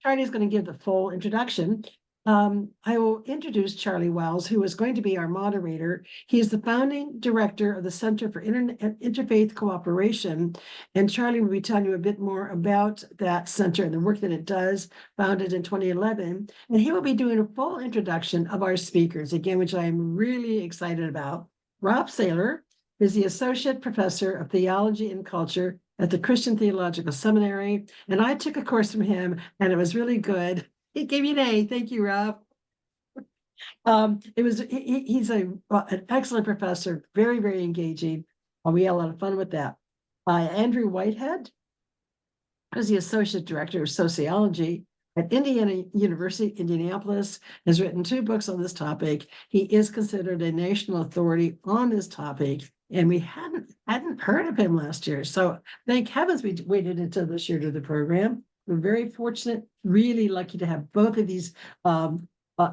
Charlie's going to give the full introduction. I will introduce Charlie Wells, who is going to be our moderator. He is the founding director of the Center for Interfaith Cooperation, and Charlie will be telling you a bit more about that center and the work that it does, founded in 2011. And he will be doing a full introduction of our speakers, again, which I'm really excited about. Rob Saylor is the Associate Professor of Theology and Culture at the Christian Theological Seminary, and I took a course from him, and it was really good. He gave me an A. Thank you, Rob. He's an excellent professor, very, very engaging. We had a lot of fun with that. Andrew Whitehead is the Associate Director of Sociology at Indiana University, Indianapolis, has written 2 books on this topic. He is considered a national authority on this topic, and we hadn't heard of him last year. So thank heavens we waited until this year to do the program. We're very fortunate, really lucky to have both of these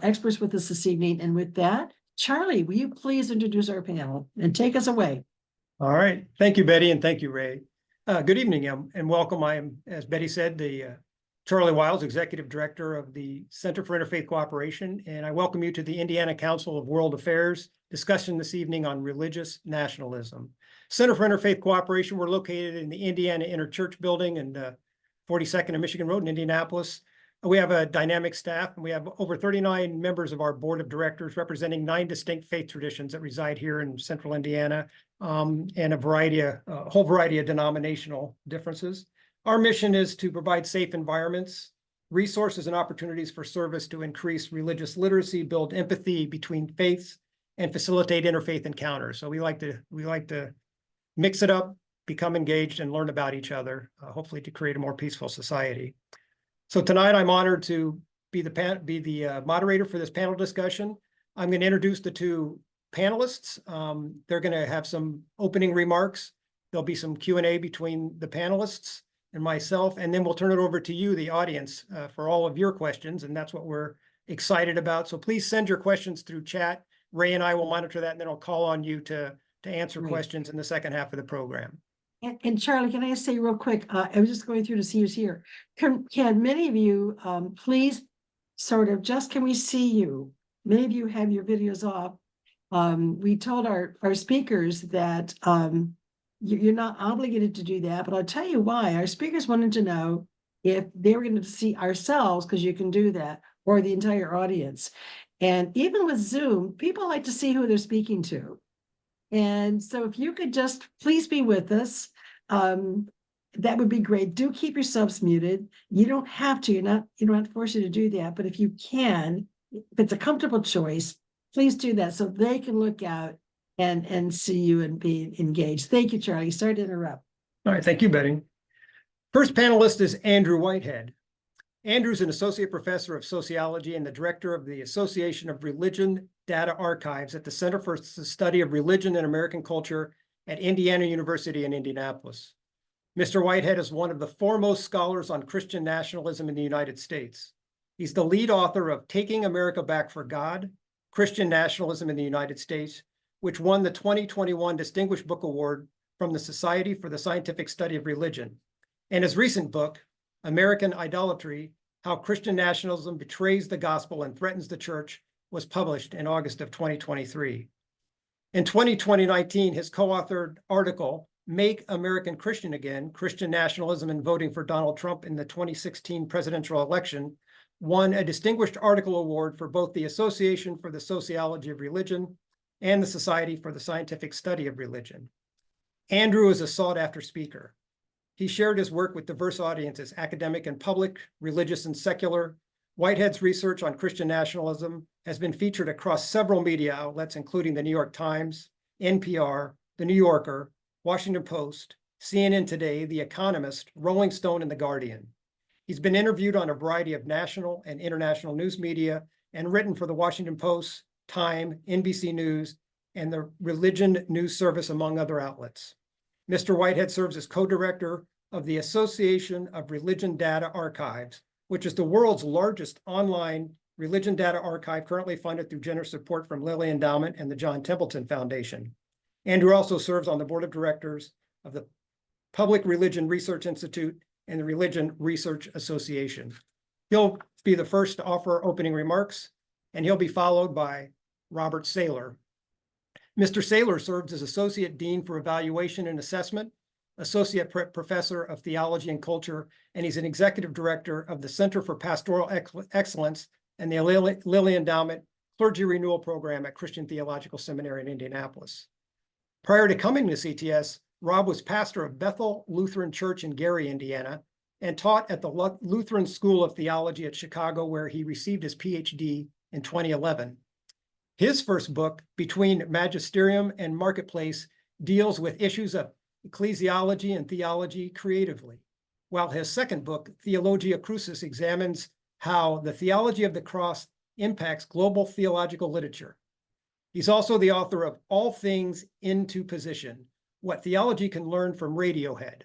experts with us this evening. And with that, Charlie, will you please introduce our panel and take us away? All right. Thank you, Betty, and thank you, Ray. Good evening and welcome. I am, as Betty said, the Charlie Wiles, Executive Director of the Center for Interfaith Cooperation, and I welcome you to the Indiana Council of World Affairs discussion this evening on religious nationalism. Center for Interfaith Cooperation, we're located in the Indiana Interchurch Building and 42nd and Michigan Road in Indianapolis. We have a dynamic staff, and we have over 39 members of our board of directors representing 9 distinct faith traditions that reside here in central Indiana, and a whole variety of denominational differences. Our mission is to provide safe environments, resources, and opportunities for service to increase religious literacy, build empathy between faiths, and facilitate interfaith encounters. So we like to mix it up, become engaged, and learn about each other, hopefully to create a more peaceful society. So tonight I'm honored to be the moderator for this panel discussion. I'm going to introduce the 2 panelists. They're going to have some opening remarks. There'll be some Q&A between the panelists and myself, and then we'll turn it over to you, the audience, for all of your questions, and that's what we're excited about. So please send your questions through chat. Ray and I will monitor that, and then I'll call on you to answer questions in the second half of the program. And Charlie, can I just say real quick, I was just going through to see who's here. Can many of you please sort of can we see you? Many of you have your videos off. We told our speakers that you're not obligated to do that, but I'll tell you why. Our speakers wanted to know if they were going to see ourselves, because you can do that, or the entire audience. And even with Zoom, people like to see who they're speaking to. And so if you could just please be with us, that would be great. Do keep yourselves muted. You don't have to, you don't have to force you to do that, but if you can, if it's a comfortable choice, please do that so they can look out and see you and be engaged. Thank you, Charlie. Sorry to interrupt. All right, thank you, Betty. First panelist is Andrew Whitehead. Andrew's an associate professor of sociology and the director of the Association of Religion Data Archives at the Center for the Study of Religion and American Culture at Indiana University in Indianapolis. Mr. Whitehead is one of the foremost scholars on Christian nationalism in the United States. He's the lead author of Taking America Back for God, Christian Nationalism in the United States, which won the 2021 Distinguished Book Award from the Society for the Scientific Study of Religion. And his recent book, American Idolatry, How Christian Nationalism Betrays the Gospel and Threatens the Church, was published in August of 2023. In 2019, his co-authored article, Make American Christian Again, Christian Nationalism and Voting for Donald Trump in the 2016 presidential election, won a Distinguished Article Award for both the Association for the Sociology of Religion and the Society for the Scientific Study of Religion. Andrew is a sought-after speaker. He shared his work with diverse audiences, academic and public, religious and secular. Whitehead's research on Christian nationalism has been featured across several media outlets, including the New York Times, NPR, The New Yorker, Washington Post, CNN Today, The Economist, Rolling Stone, and The Guardian. He's been interviewed on a variety of national and international news media and written for the Washington Post, Time, NBC News, and the Religion News Service, among other outlets. Mr. Whitehead serves as co-director of the Association of Religion Data Archives, which is the world's largest online religion data archive, currently funded through generous support from Lilly Endowment and the John Templeton Foundation. Andrew also serves on the board of directors of the Public Religion Research Institute and the Religion Research Association. He'll be the first to offer opening remarks, and he'll be followed by Robert Saylor. Mr. Saylor serves as Associate Dean for Evaluation and Assessment, Associate Professor of Theology and Culture, and he's an Executive Director of the Center for Pastoral Excellence and the Lilly Endowment Clergy Renewal Program at Christian Theological Seminary in Indianapolis. Prior to coming to CTS, Rob was pastor of Bethel Lutheran Church in Gary, Indiana, and taught at the Lutheran School of Theology at Chicago, where he received his PhD in 2011. His first book, Between Magisterium and Marketplace, deals with issues of ecclesiology and theology creatively, while his second book, Theologia Crucis, examines how the theology of the cross impacts global theological literature. He's also the author of All Things Into Position, What Theology Can Learn from Radiohead,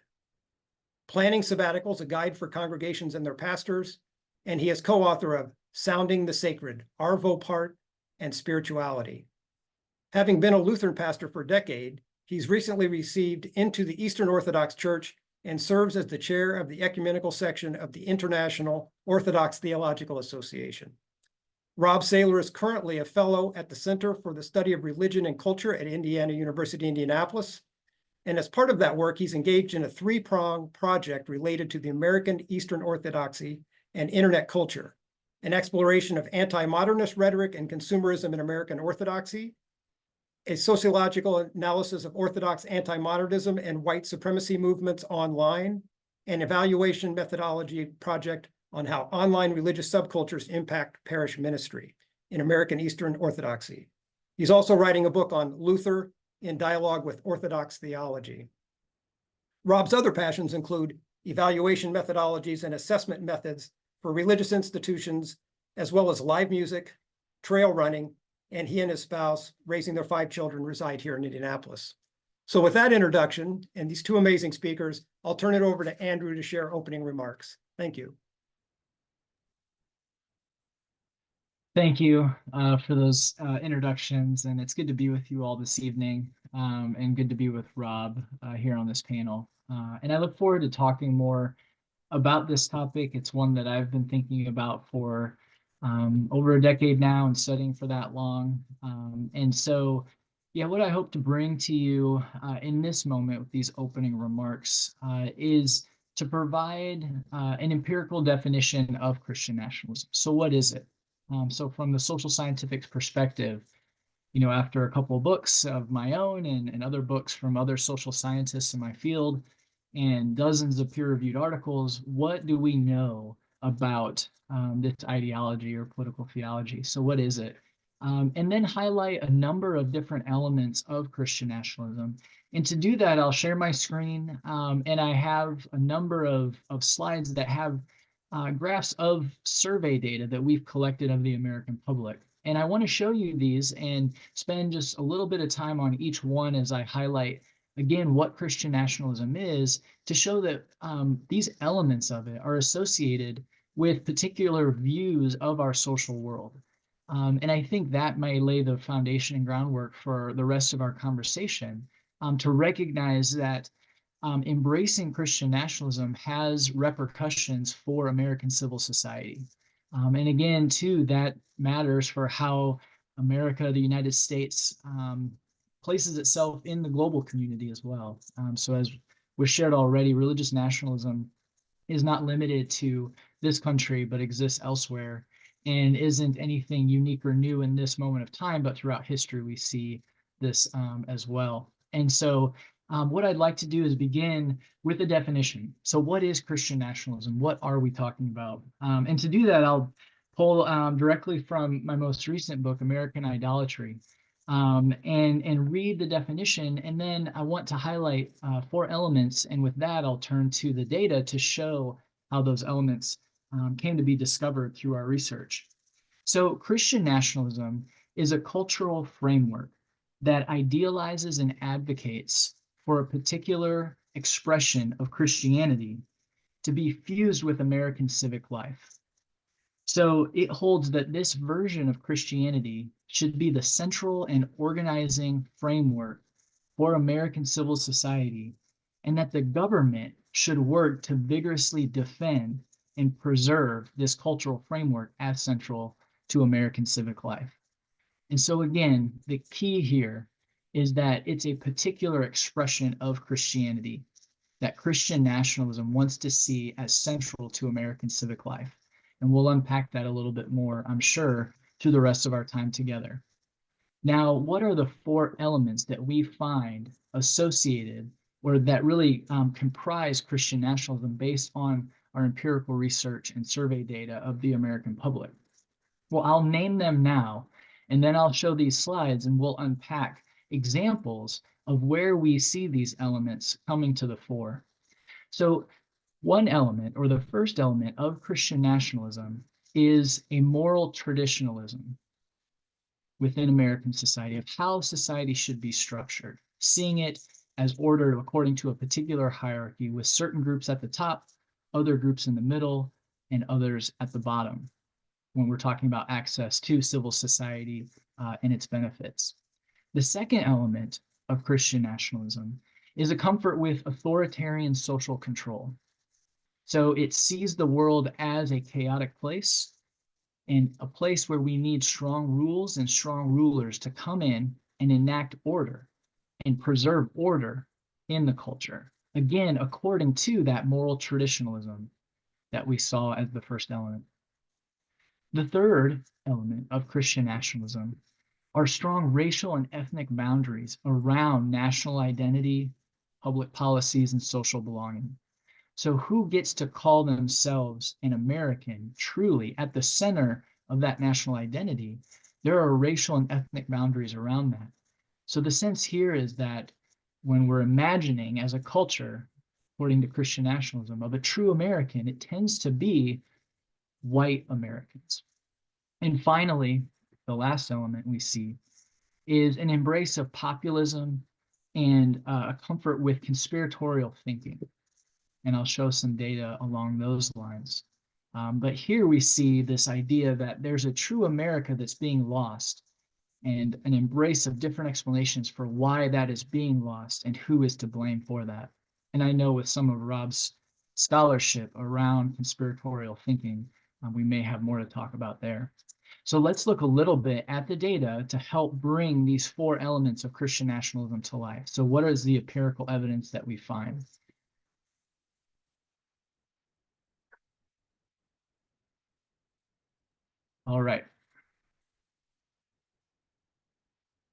Planning Sabbaticals, a guide for congregations and their pastors, and he is co-author of Sounding the Sacred, Arvo Part, and Spirituality. Having been a Lutheran pastor for a decade, he's recently received into the Eastern Orthodox Church and serves as the chair of the ecumenical section of the International Orthodox Theological Association. Rob Saylor is currently a fellow at the Center for the Study of Religion and Culture at Indiana University, Indianapolis. And as part of that work, he's engaged in a three-pronged project related to the American Eastern Orthodoxy and internet culture, an exploration of anti-modernist rhetoric and consumerism in American Orthodoxy, a sociological analysis of Orthodox anti-modernism and white supremacy movements online, an evaluation methodology project on how online religious subcultures impact parish ministry in American Eastern Orthodoxy. He's also writing a book on Luther in dialogue with Orthodox theology. Rob's other passions include evaluation methodologies and assessment methods for religious institutions, as well as live music, trail running, and he and his spouse, raising their 5 children, reside here in Indianapolis. So with that introduction and these two amazing speakers, I'll turn it over to Andrew to share opening remarks. Thank you. Thank you for those introductions, and it's good to be with you all this evening, and good to be with Rob here on this panel. And I look forward to talking more about this topic. It's one that I've been thinking about for over a decade now and studying for that long. And so, yeah, what I hope to bring to you in this moment with these opening remarks is to provide an empirical definition of Christian nationalism. So what is it? So from the social scientific perspective, after a couple of books of my own and other books from other social scientists in my field and dozens of peer-reviewed articles, what do we know about this ideology or political theology? So what is it? And then highlight a number of different elements of Christian nationalism. And to do that, I'll share my screen, and I have a number of slides that have graphs of survey data that we've collected of the American public. And I want to show you these and spend just a little bit of time on each one as I highlight, again, what Christian nationalism is, to show that these elements of it are associated with particular views of our social world. And I think that may lay the foundation and groundwork for the rest of our conversation, to recognize that embracing Christian nationalism has repercussions for American civil society. And again, too, that matters for how America, the United States, places itself in the global community as well. So as was shared already, religious nationalism is not limited to this country, but exists elsewhere and isn't anything unique or new in this moment of time, but throughout history, we see this as well. And so what I'd like to do is begin with a definition. So what is Christian nationalism? What are we talking about? And to do that, I'll pull directly from my most recent book, American Idolatry, and read the definition. And then I want to highlight 4 elements. And with that, I'll turn to the data to show how those elements came to be discovered through our research. So Christian nationalism is a cultural framework that idealizes and advocates for a particular expression of Christianity to be fused with American civic life. So it holds that this version of Christianity should be the central and organizing framework for American civil society, and that the government should work to vigorously defend and preserve this cultural framework as central to American civic life. And so again, the key here is that it's a particular expression of Christianity that Christian nationalism wants to see as central to American civic life. And we'll unpack that a little bit more, I'm sure, through the rest of our time together. Now, what are the four elements that we find associated or that really comprise Christian nationalism based on our empirical research and survey data of the American public? Well, I'll name them now, and then I'll show these slides and we'll unpack examples of where we see these elements coming to the fore. So one element, or the first element of Christian nationalism, is a moral traditionalism within American society of how society should be structured, seeing it as ordered according to a particular hierarchy with certain groups at the top, other groups in the middle, and others at the bottom when we're talking about access to civil society and its benefits. The second element of Christian nationalism is a comfort with authoritarian social control. So it sees the world as a chaotic place and a place where we need strong rules and strong rulers to come in and enact order and preserve order in the culture. Again, according to that moral traditionalism that we saw as the first element. The third element of Christian nationalism are strong racial and ethnic boundaries around national identity, public policies, and social belonging. So who gets to call themselves an American truly at the center of that national identity? There are racial and ethnic boundaries around that. So the sense here is that when we're imagining as a culture, according to Christian nationalism, of a true American, it tends to be white Americans. And finally, the last element we see is an embrace of populism and a comfort with conspiratorial thinking. And I'll show some data along those lines. But here we see this idea that there's a true America that's being lost and an embrace of different explanations for why that is being lost and who is to blame for that. And I know with some of Rob's scholarship around conspiratorial thinking, we may have more to talk about there. So let's look a little bit at the data to help bring these four elements of Christian nationalism to life. So what is the empirical evidence that we find? All right.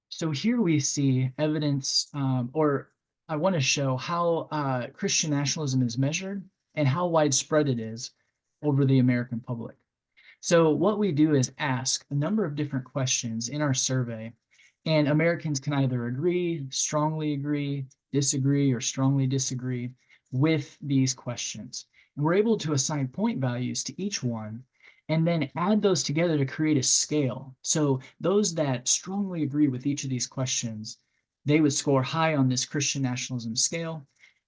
So here we see evidence, or I want to show how Christian nationalism is measured and how widespread it is over the American public. So what we do is ask a number of different questions in our survey, and Americans can either agree, disagree, or strongly disagree with these questions. And we're able to assign point values to each one and then add those together to create a scale. So those that strongly agree with each of these questions, they would score high on this Christian nationalism scale,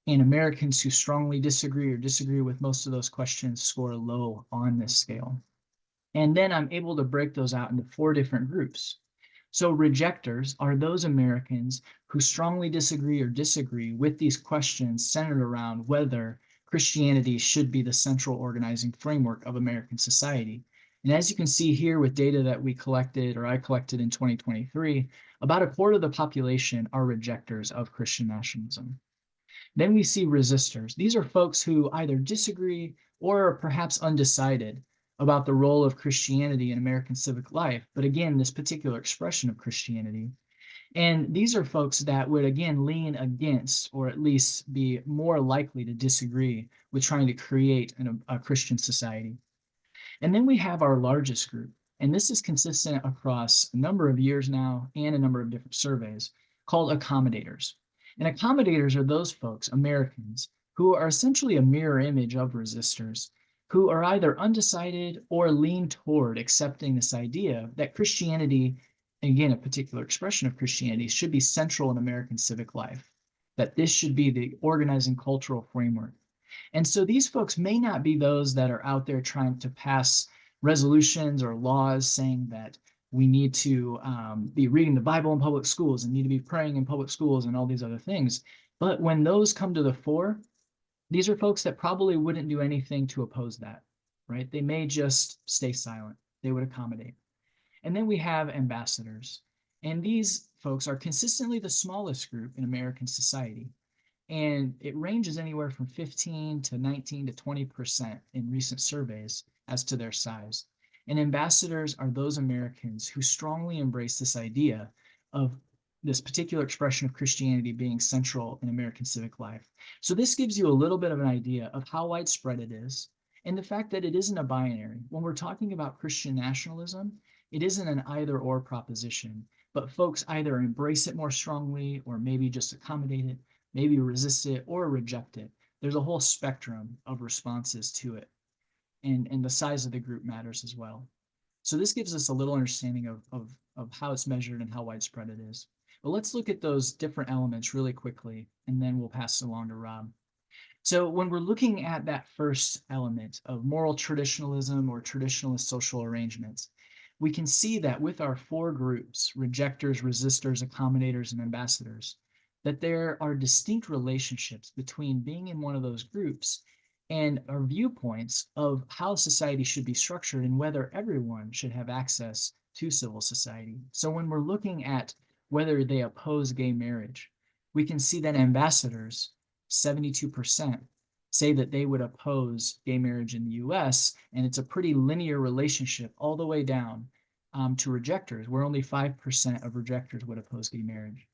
and Americans who strongly disagree or disagree with most of those questions score low on this scale. And then I'm able to break those out into four different groups. So rejectors are those Americans who strongly disagree or disagree with these questions centered around whether Christianity should be the central organizing framework of American society. And as you can see here with data that we collected, or I collected in 2023, about a quarter of the population are rejectors of Christian nationalism. Then we see resistors. These are folks who either disagree or are perhaps undecided about the role of Christianity in American civic life, but again, this particular expression of Christianity. And these are folks that would, again, lean against, or at least be more likely to disagree with trying to create a Christian society. And then we have our largest group, and this is consistent across a number of years now and a number of different surveys, called accommodators. And accommodators are those folks, Americans, who are essentially a mirror image of resistors, who are either undecided or lean toward accepting this idea that Christianity, again, a particular expression of Christianity, should be central in American civic life, that this should be the organizing cultural framework. And so these folks may not be those that are out there trying to pass resolutions or laws saying that we need to be reading the Bible in public schools and need to be praying in public schools and all these other things. But when those come to the fore, these are folks that probably wouldn't do anything to oppose that. right? They may just stay silent. They would accommodate. And then we have ambassadors. And these folks are consistently the smallest group in American society. And it ranges anywhere from 15 to 19 to 20% in recent surveys as to their size. And ambassadors are those Americans who strongly embrace this idea of this particular expression of Christianity being central in American civic life. So this gives you a little bit of an idea of how widespread it is and the fact that it isn't a binary. When we're talking about Christian nationalism, it isn't an either or proposition, but folks either embrace it more strongly or maybe just accommodate it, maybe resist it or reject it. There's a whole spectrum of responses to it. And the size of the group matters as well. So this gives us a little understanding of how it's measured and how widespread it is. But let's look at those different elements really quickly, and then we'll pass it along to Rob. So when we're looking at that first element of moral traditionalism or traditionalist social arrangements, we can see that with our four groups, rejectors, resistors, accommodators, and ambassadors, that there are distinct relationships between being in one of those groups and our viewpoints of how society should be structured and whether everyone should have access to civil society. So when we're looking at whether they oppose gay marriage, we can see that ambassadors, 72%, say that they would oppose gay marriage in the US, and it's a pretty linear relationship all the way down to rejectors, where only 5% of rejectors would oppose gay marriage.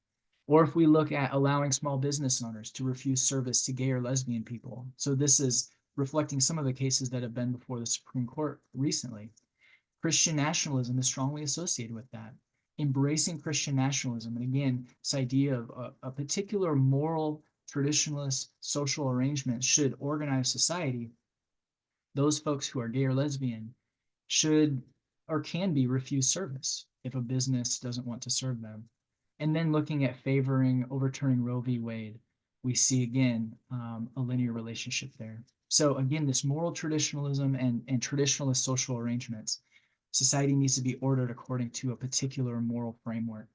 Or if we look at allowing small business owners to refuse service to gay or lesbian people. So this is reflecting some of the cases that have been before the Supreme Court recently. Christian nationalism is strongly associated with that. Embracing Christian nationalism, and again, this idea of a particular moral, traditionalist social arrangement should organize society. Those folks who are gay or lesbian should or can be refused service if a business doesn't want to serve them. And then looking at favoring overturning Roe v. Wade, we see again a linear relationship there. So again, this moral traditionalism and traditionalist social arrangements, society needs to be ordered according to a particular moral framework.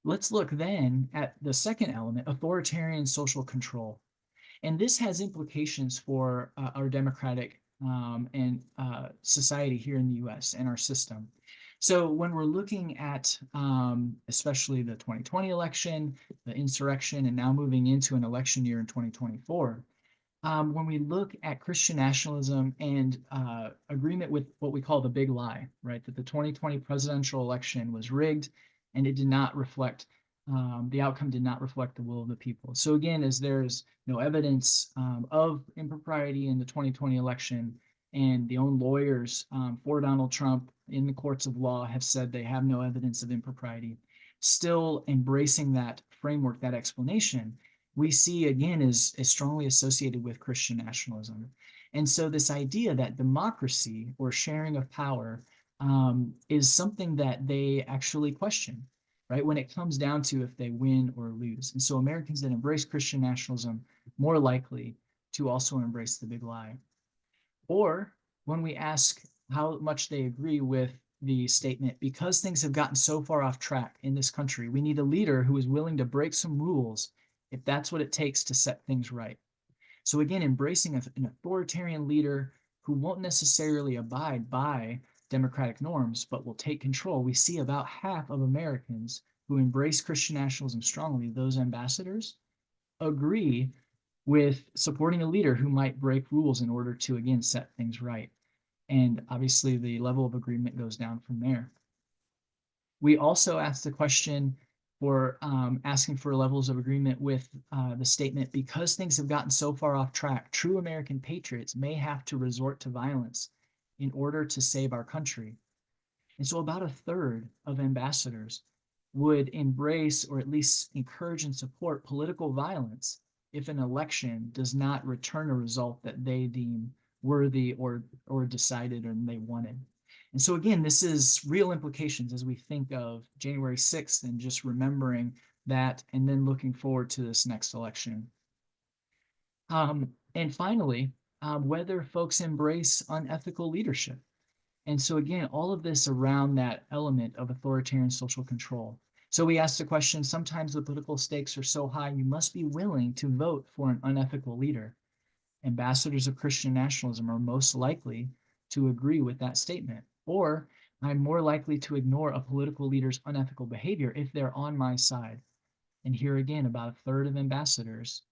Let's look then at the second element, authoritarian social control. And this has implications for our democratic and society here in the US and our system. So when we're looking at especially the 2020 election, the insurrection, and now moving into an election year in 2024, when we look at Christian nationalism and agreement with what we call the big lie, right, that the 2020 presidential election was rigged and it did not reflect, the outcome did not reflect the will of the people. So again, as there's no evidence of impropriety in the 2020 election, and the own lawyers for Donald Trump in the courts of law have said they have no evidence of impropriety, still embracing that framework, that explanation, we see again is strongly associated with Christian nationalism. And so this idea that democracy or sharing of power is something that they actually question, right? When it comes down to if they win or lose. And so Americans that embrace Christian nationalism more likely to also embrace the big lie. Or when we ask how much they agree with the statement, because things have gotten so far off track in this country, we need a leader who is willing to break some rules if that's what it takes to set things right. So again, embracing an authoritarian leader who won't necessarily abide by democratic norms, but will take control. We see about half of Americans who embrace Christian nationalism strongly, those ambassadors, agree with supporting a leader who might break rules in order to, again, set things right. And obviously the level of agreement goes down from there. We also asked the question for asking for levels of agreement with the statement, because things have gotten so far off track, true American patriots may have to resort to violence in order to save our country. And so about a third of ambassadors would embrace or at least encourage and support political violence if an election does not return a result that they deem worthy or decided and they wanted. And so again, this is real implications as we think of January 6th and just remembering that and then looking forward to this next election. And finally, whether folks embrace unethical leadership. And so again, all of this around that element of authoritarian social control. So we asked the question, sometimes the political stakes are so high, you must be willing to vote for an unethical leader. Ambassadors of Christian nationalism are most likely to agree with that statement, or I'm more likely to ignore a political leader's unethical behavior if they're on my side. And here again, about a third of ambassadors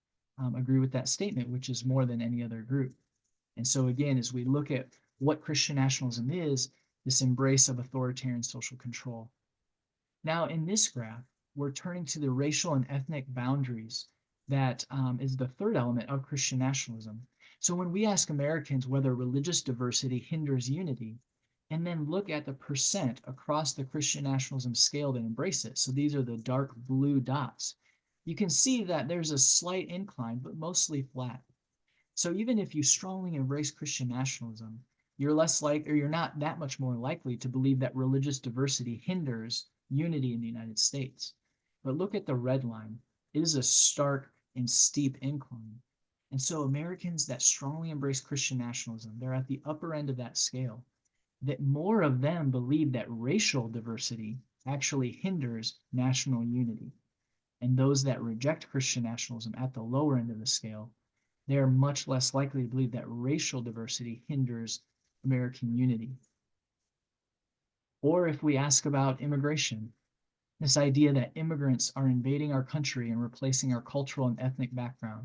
agree with that statement, which is more than any other group. And so again, as we look at what Christian nationalism is, this embrace of authoritarian social control. Now, in this graph, we're turning to the racial and ethnic boundaries that is the third element of Christian nationalism. So when we ask Americans whether religious diversity hinders unity, and then look at the percent across the Christian nationalism scale that embrace it, so these are the dark blue dots, you can see that there's a slight incline, but mostly flat. So even if you strongly embrace Christian nationalism, you're not that much more likely to believe that religious diversity hinders unity in the United States. But look at the red line. It is a stark and steep incline. And so Americans that strongly embrace Christian nationalism, they're at the upper end of that scale, that more of them believe that racial diversity actually hinders national unity. And those that reject Christian nationalism at the lower end of the scale, they're much less likely to believe that racial diversity hinders American unity. Or if we ask about immigration, this idea that immigrants are invading our country and replacing our cultural and ethnic background,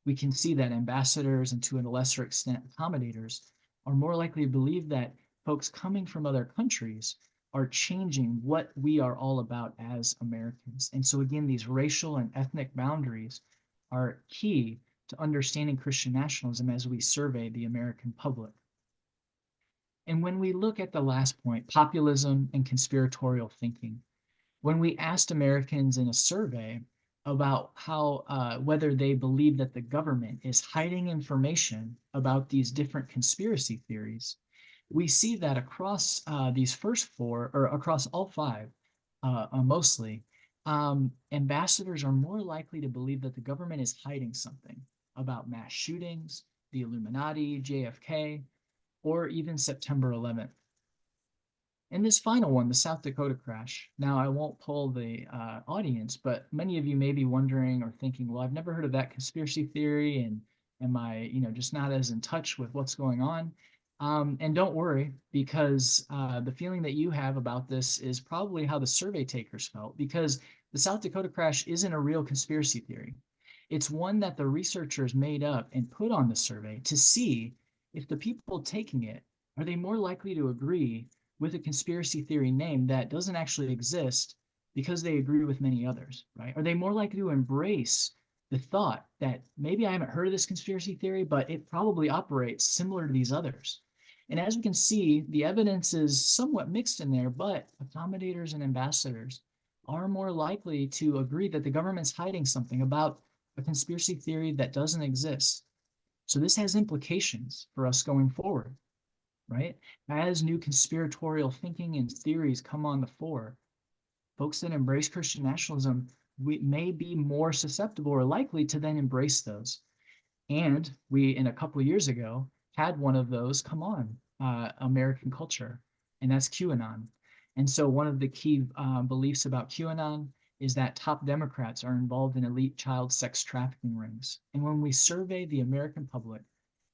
we can see that ambassadors and to a lesser extent accommodators are more likely to believe that folks coming from other countries are changing what we are all about as Americans. And so again, these racial and ethnic boundaries are key to understanding Christian nationalism as we survey the American public. And when we look at the last point, populism and conspiratorial thinking, when we asked Americans in a survey about how whether they believe that the government is hiding information about these different conspiracy theories, we see that across these first four, or across all five, mostly, ambassadors are more likely to believe that the government is hiding something about mass shootings, the Illuminati, JFK, or even September 11th. And this final one, the South Dakota crash. Now, I won't poll the audience, but many of you may be wondering or thinking, well, I've never heard of that conspiracy theory, and am I, just not as in touch with what's going on? And don't worry, because the feeling that you have about this is probably how the survey takers felt, because the South Dakota crash isn't a real conspiracy theory. It's one that the researchers made up and put on the survey to see if the people taking it, are they more likely to agree with a conspiracy theory name that doesn't actually exist because they agree with many others, right? Are they more likely to embrace the thought that maybe I haven't heard of this conspiracy theory, but it probably operates similar to these others? And as we can see, the evidence is somewhat mixed in there, but accommodators and ambassadors are more likely to agree that the government's hiding something about a conspiracy theory that doesn't exist. So this has implications for us going forward, right? As new conspiratorial thinking and theories come on the fore, folks that embrace Christian nationalism may be more susceptible or likely to then embrace those. And we, in a couple of years ago, had one of those come on American culture, and that's QAnon. And so one of the key beliefs about QAnon is that top Democrats are involved in elite child sex trafficking rings. And when we survey the American public,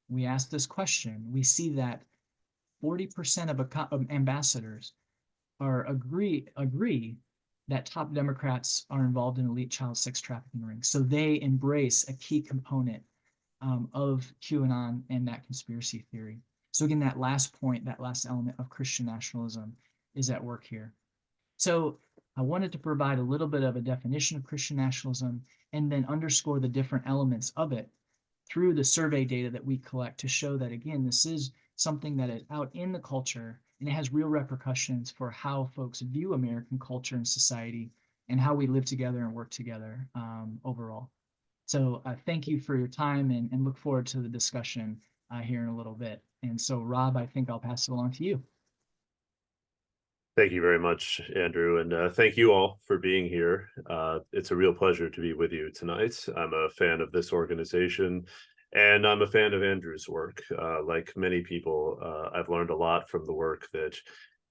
we ask this question, we see that 40% of ambassadors agree that top Democrats are involved in elite child sex trafficking rings. So they embrace a key component of QAnon and that conspiracy theory. So again, that last point, that last element of Christian nationalism is at work here. So I wanted to provide a little bit of a definition of Christian nationalism and then underscore the different elements of it through the survey data that we collect to show that, again, this is something that is out in the culture and it has real repercussions for how folks view American culture and society and how we live together and work together overall. So thank you for your time and look forward to the discussion here in a little bit. And so, Rob, I think I'll pass it along to you. Thank you very much, Andrew, and thank you all for being here. It's a real pleasure to be with you tonight. I'm a fan of this organization, and I'm a fan of Andrew's work. Like many people, I've learned a lot from the work that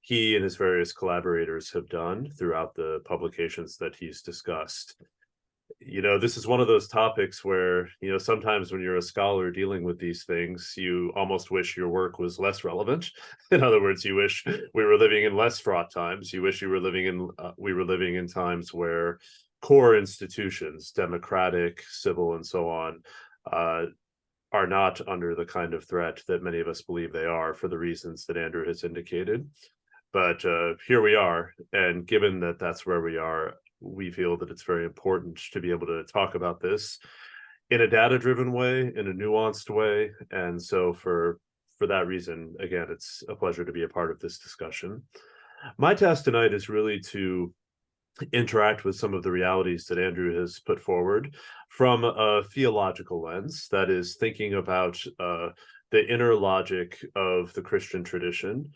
he and his various collaborators have done throughout the publications that he's discussed. this is one of those topics where, sometimes when you're a scholar dealing with these things, you almost wish your work was less relevant. In other words, you wish we were living in less fraught times. You wish we were living in times where core institutions, democratic, civil, and so on, are not under the kind of threat that many of us believe they are, for the reasons that Andrew has indicated. But here we are, and given that that's where we are, we feel that it's very important to be able to talk about this in a data-driven way, in a nuanced way. And so for that reason, again, it's a pleasure to be a part of this discussion. My task tonight is really to interact with some of the realities that Andrew has put forward from a theological lens, that is, thinking about the inner logic of the Christian tradition,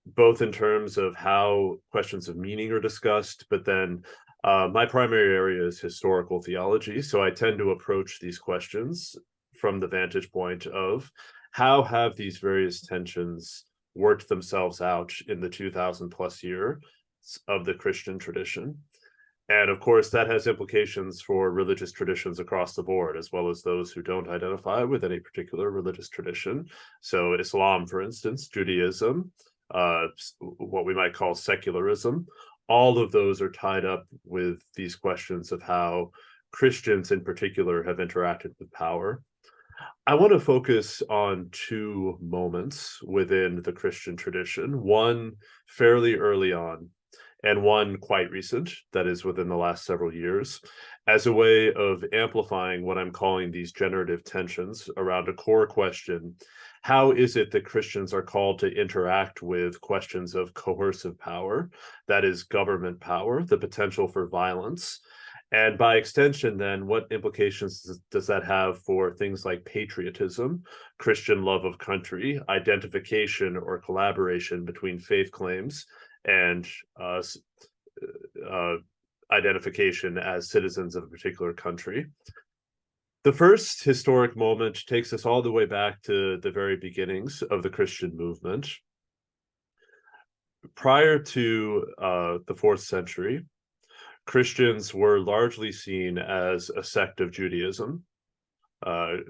both in terms of how questions of meaning are discussed, but then my primary area is historical theology. So I tend to approach these questions from the vantage point of how have these various tensions worked themselves out in the 2000 plus years of the Christian tradition. And of course, that has implications for religious traditions across the board, as well as those who don't identify with any particular religious tradition. So Islam, for instance, Judaism, what we might call secularism, all of those are tied up with these questions of how Christians in particular have interacted with power. I want to focus on two moments within the Christian tradition, one fairly early on and one quite recent, that is within the last several years, as a way of amplifying what I'm calling these generative tensions around a core question. How is it that Christians are called to interact with questions of coercive power, that is government power, the potential for violence? And by extension, then, what implications does that have for things like patriotism, Christian love of country, identification or collaboration between faith claims, and identification as citizens of a particular country? The first historic moment takes us all the way back to the very beginnings of the Christian movement. Prior to the 4th century, Christians were largely seen as a sect of Judaism.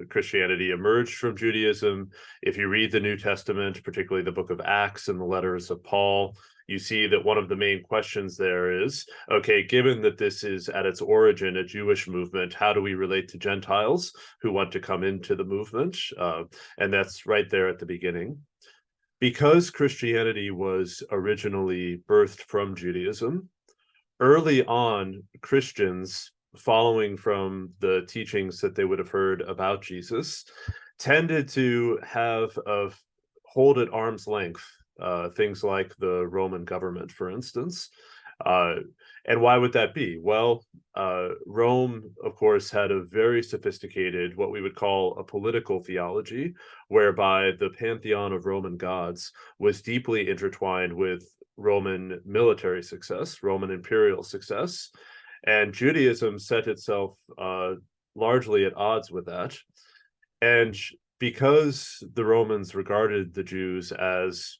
Christianity emerged from Judaism. If you read the New Testament, particularly the book of Acts and the letters of Paul, you see that one of the main questions there is, okay, given that this is at its origin a Jewish movement, how do we relate to Gentiles who want to come into the movement? And that's right there at the beginning. Because Christianity was originally birthed from Judaism, early on, Christians, following from the teachings that they would have heard about Jesus, tended to hold at arm's length things like the Roman government, for instance. And why would that be? Well, Rome, of course, had a very sophisticated, what we would call a political theology, whereby the pantheon of Roman gods was deeply intertwined with Roman military success, Roman imperial success. And Judaism set itself largely at odds with that. And because the Romans regarded the Jews as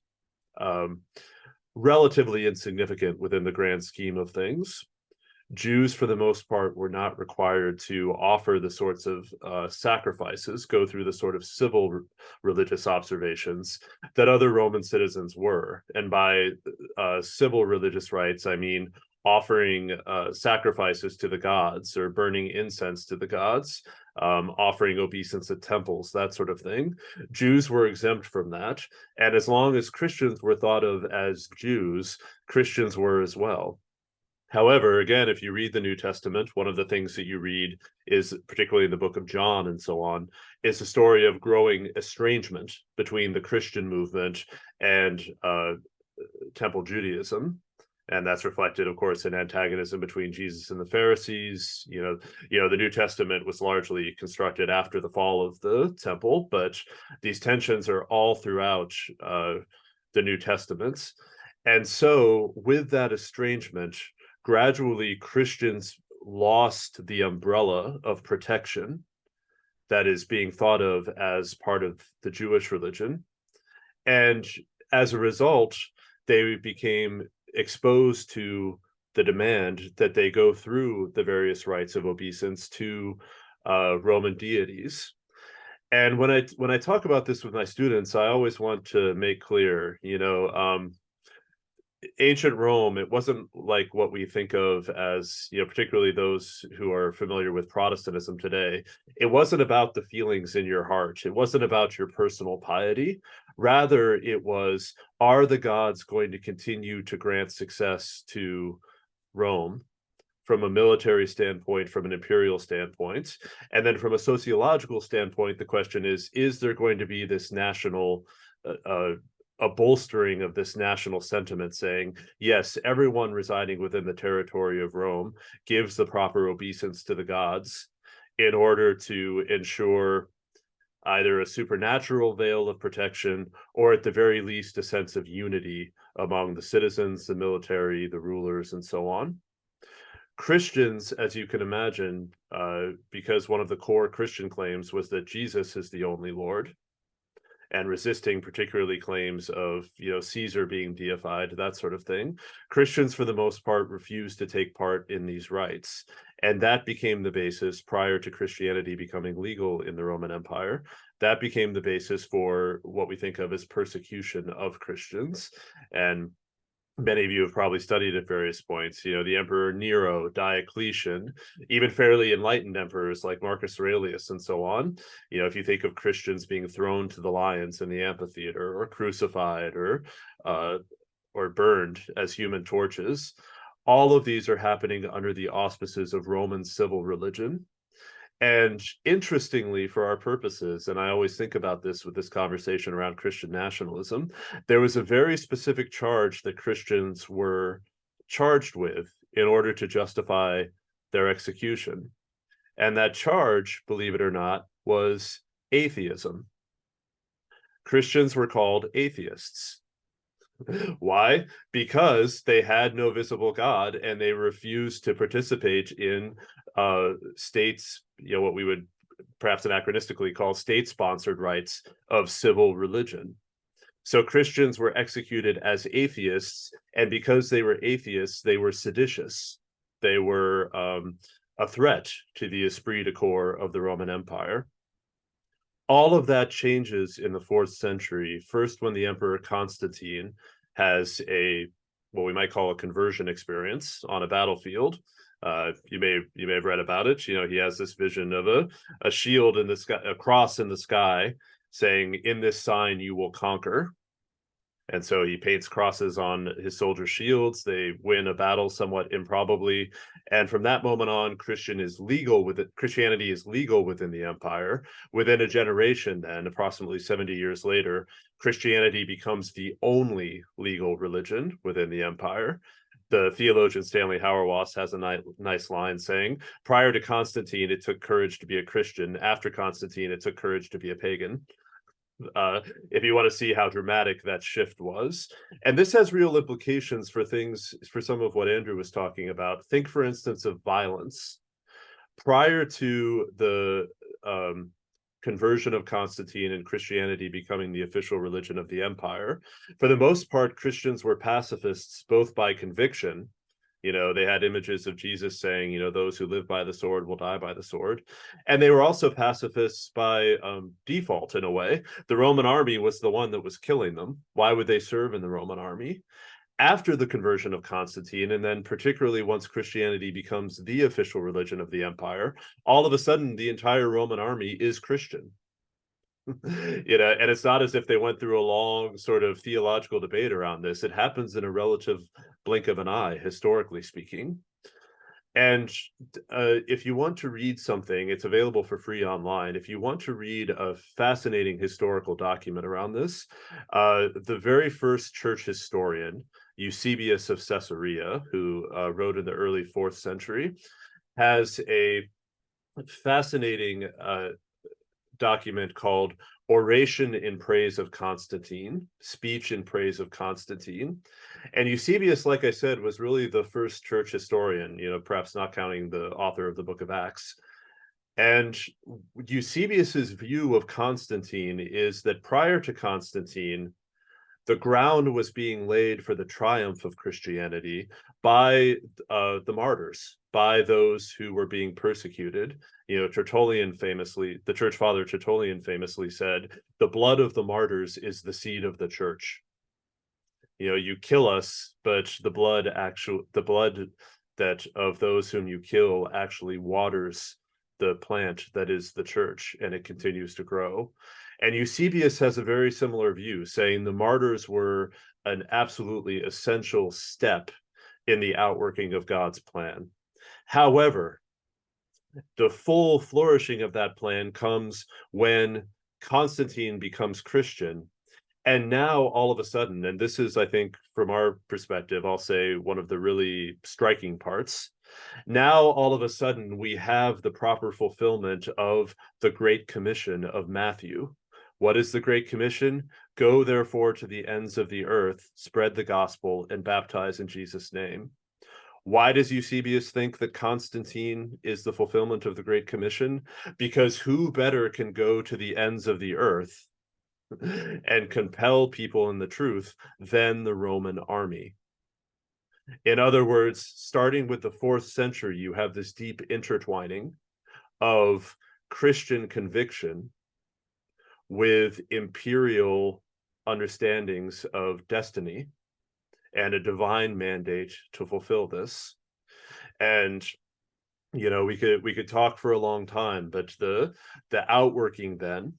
relatively insignificant within the grand scheme of things, Jews, for the most part, were not required to offer the sorts of sacrifices, go through the sort of civil religious observations that other Roman citizens were. And by civil religious rites, I mean offering sacrifices to the gods or burning incense to the gods, offering obeisance at temples, that sort of thing. Jews were exempt from that. And as long as Christians were thought of as Jews, Christians were as well. However, again, if you read the New Testament, one of the things that you read is, particularly in the book of John and so on, is a story of growing estrangement between the Christian movement and Temple Judaism. And that's reflected, of course, in antagonism between Jesus and the Pharisees. The New Testament was largely constructed after the fall of the temple, but these tensions are all throughout the New Testaments. And so with that estrangement, gradually Christians lost the umbrella of protection that is being thought of as part of the Jewish religion. And as a result, they became exposed to the demand that they go through the various rites of obeisance to Roman deities. And when I talk about this with my students, I always want to make clear, ancient Rome, it wasn't like what we think of as, particularly those who are familiar with Protestantism today. It wasn't about the feelings in your heart. It wasn't about your personal piety. Rather, it was, are the gods going to continue to grant success to Rome from a military standpoint, from an imperial standpoint? And then from a sociological standpoint, the question is there going to be this national a bolstering of this national sentiment saying, yes, everyone residing within the territory of Rome gives the proper obeisance to the gods in order to ensure either a supernatural veil of protection, or at the very least, a sense of unity among the citizens, the military, the rulers, and so on. Christians, as you can imagine, because one of the core Christian claims was that Jesus is the only Lord, and resisting particularly claims of, Caesar being deified, that sort of thing, Christians, for the most part, refused to take part in these rites. And that became the basis, prior to Christianity becoming legal in the Roman Empire, that became the basis for what we think of as persecution of Christians. And many of you have probably studied at various points, the Emperor Nero, Diocletian, even fairly enlightened emperors like Marcus Aurelius and so on. If you think of Christians being thrown to the lions in the amphitheater, or crucified, or burned as human torches, all of these are happening under the auspices of Roman civil religion. And interestingly, for our purposes, and I always think about this with this conversation around Christian nationalism, there was a very specific charge that Christians were charged with in order to justify their execution. And that charge, believe it or not, was atheism. Christians were called atheists. Why? Because they had no visible God, and they refused to participate in states, what we would perhaps anachronistically call state-sponsored rites of civil religion. So Christians were executed as atheists, and because they were atheists, they were seditious. They were a threat to the esprit de corps of the Roman Empire. All of that changes in the 4th century, first when the Emperor Constantine has what we might call a conversion experience on a battlefield. You may have read about it. He has this vision of a shield in the sky, a cross in the sky, saying, "In this sign you will conquer." And so he paints crosses on his soldiers' shields. They win a battle somewhat improbably. And from that moment on, Christianity is legal within the empire. Within a generation, then, approximately 70 years later, Christianity becomes the only legal religion within the empire. The theologian Stanley Hauerwas has a nice line saying, prior to Constantine, it took courage to be a Christian. After Constantine, it took courage to be a pagan. If you want to see how dramatic that shift was. And this has real implications for some of what Andrew was talking about. Think, for instance, of violence. Prior to the conversion of Constantine and Christianity becoming the official religion of the empire, for the most part, Christians were pacifists, both by conviction. They had images of Jesus saying, those who live by the sword will die by the sword. And they were also pacifists by default, in a way. The Roman army was the one that was killing them. Why would they serve in the Roman army? After the conversion of Constantine, and then particularly once Christianity becomes the official religion of the empire, all of a sudden the entire Roman army is Christian. And it's not as if they went through a long sort of theological debate around this. It happens in a relative blink of an eye, historically speaking. And if you want to read something, it's available for free online. If you want to read a fascinating historical document around this, the very first church historian, Eusebius of Caesarea, who wrote in the early 4th century, has a fascinating document called Oration in Praise of Constantine, Speech in Praise of Constantine. And Eusebius, like I said, was really the first church historian, perhaps not counting the author of the Book of Acts. And Eusebius's view of Constantine is that prior to Constantine, the ground was being laid for the triumph of Christianity by the martyrs, by those who were being persecuted. You know, the church father Tertullian famously said, "The blood of the martyrs is the seed of the church." You know, you kill us, but the blood that of those whom you kill actually waters the plant that is the church, and it continues to grow. And Eusebius has a very similar view, saying the martyrs were an absolutely essential step in the outworking of God's plan. However, the full flourishing of that plan comes when Constantine becomes Christian. And now all of a sudden, and this is, I think, from our perspective, I'll say one of the really striking parts. Now, all of a sudden, we have the proper fulfillment of the Great Commission of Matthew. What is the Great Commission? Go, therefore, to the ends of the earth, spread the gospel, and baptize in Jesus' name. Why does Eusebius think that Constantine is the fulfillment of the Great Commission? Because who better can go to the ends of the earth and compel people in the truth than the Roman army? In other words, starting with the 4th century, you have this deep intertwining of Christian conviction with imperial understandings of destiny and a divine mandate to fulfill this. And you know, we could talk for a long time, but the outworking then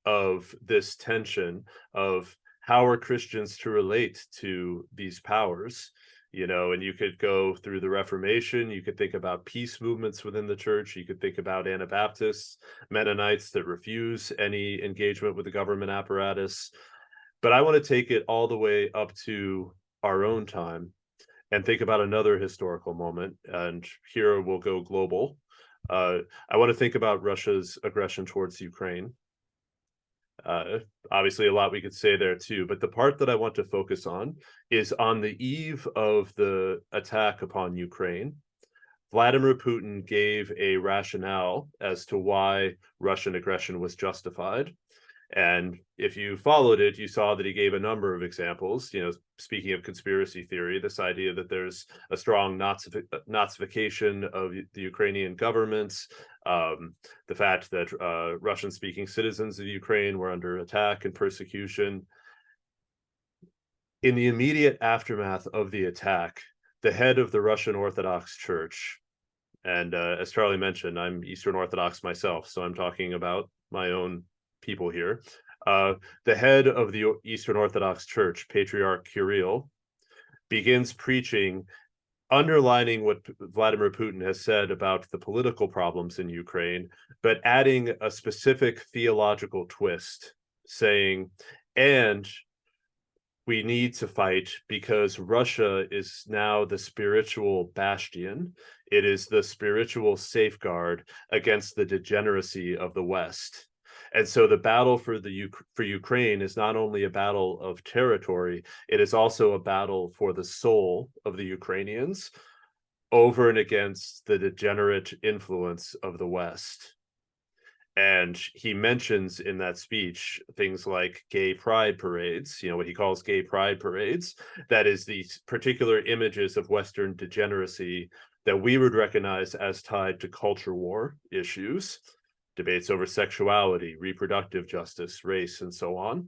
of this tension of how are Christians to relate to these powers, you know, and you could go through the Reformation, you could think about peace movements within the church, you could think about Anabaptists, Mennonites that refuse any engagement with the government apparatus. But I want to take it all the way up to our own time and think about another historical moment. And here we'll go global. I want to think about Russia's aggression towards Ukraine. Obviously, a lot we could say there too, but the part that I want to focus on is on the eve of the attack upon Ukraine. Vladimir Putin gave a rationale as to why Russian aggression was justified. And if you followed it, you saw that he gave a number of examples, you know, speaking of conspiracy theory, this idea that there's a strong Nazification of the Ukrainian government, the fact that Russian-speaking citizens of Ukraine were under attack and persecution. In the immediate aftermath of the attack, the head of the Russian Orthodox Church, and as Charlie mentioned, I'm Eastern Orthodox myself, so I'm talking about my own people here. The head of the Eastern Orthodox Church, Patriarch Kirill, begins preaching, underlining what Vladimir Putin has said about the political problems in Ukraine, but adding a specific theological twist, saying, and we need to fight because Russia is now the spiritual bastion. It is the spiritual safeguard against the degeneracy of the West. And so the battle for Ukraine is not only a battle of territory, it is also a battle for the soul of the Ukrainians over and against the degenerate influence of the West. And he mentions in that speech things like gay pride parades, you know, what he calls gay pride parades. That is these particular images of Western degeneracy that we would recognize as tied to culture war issues, debates over sexuality, reproductive justice, race, and so on.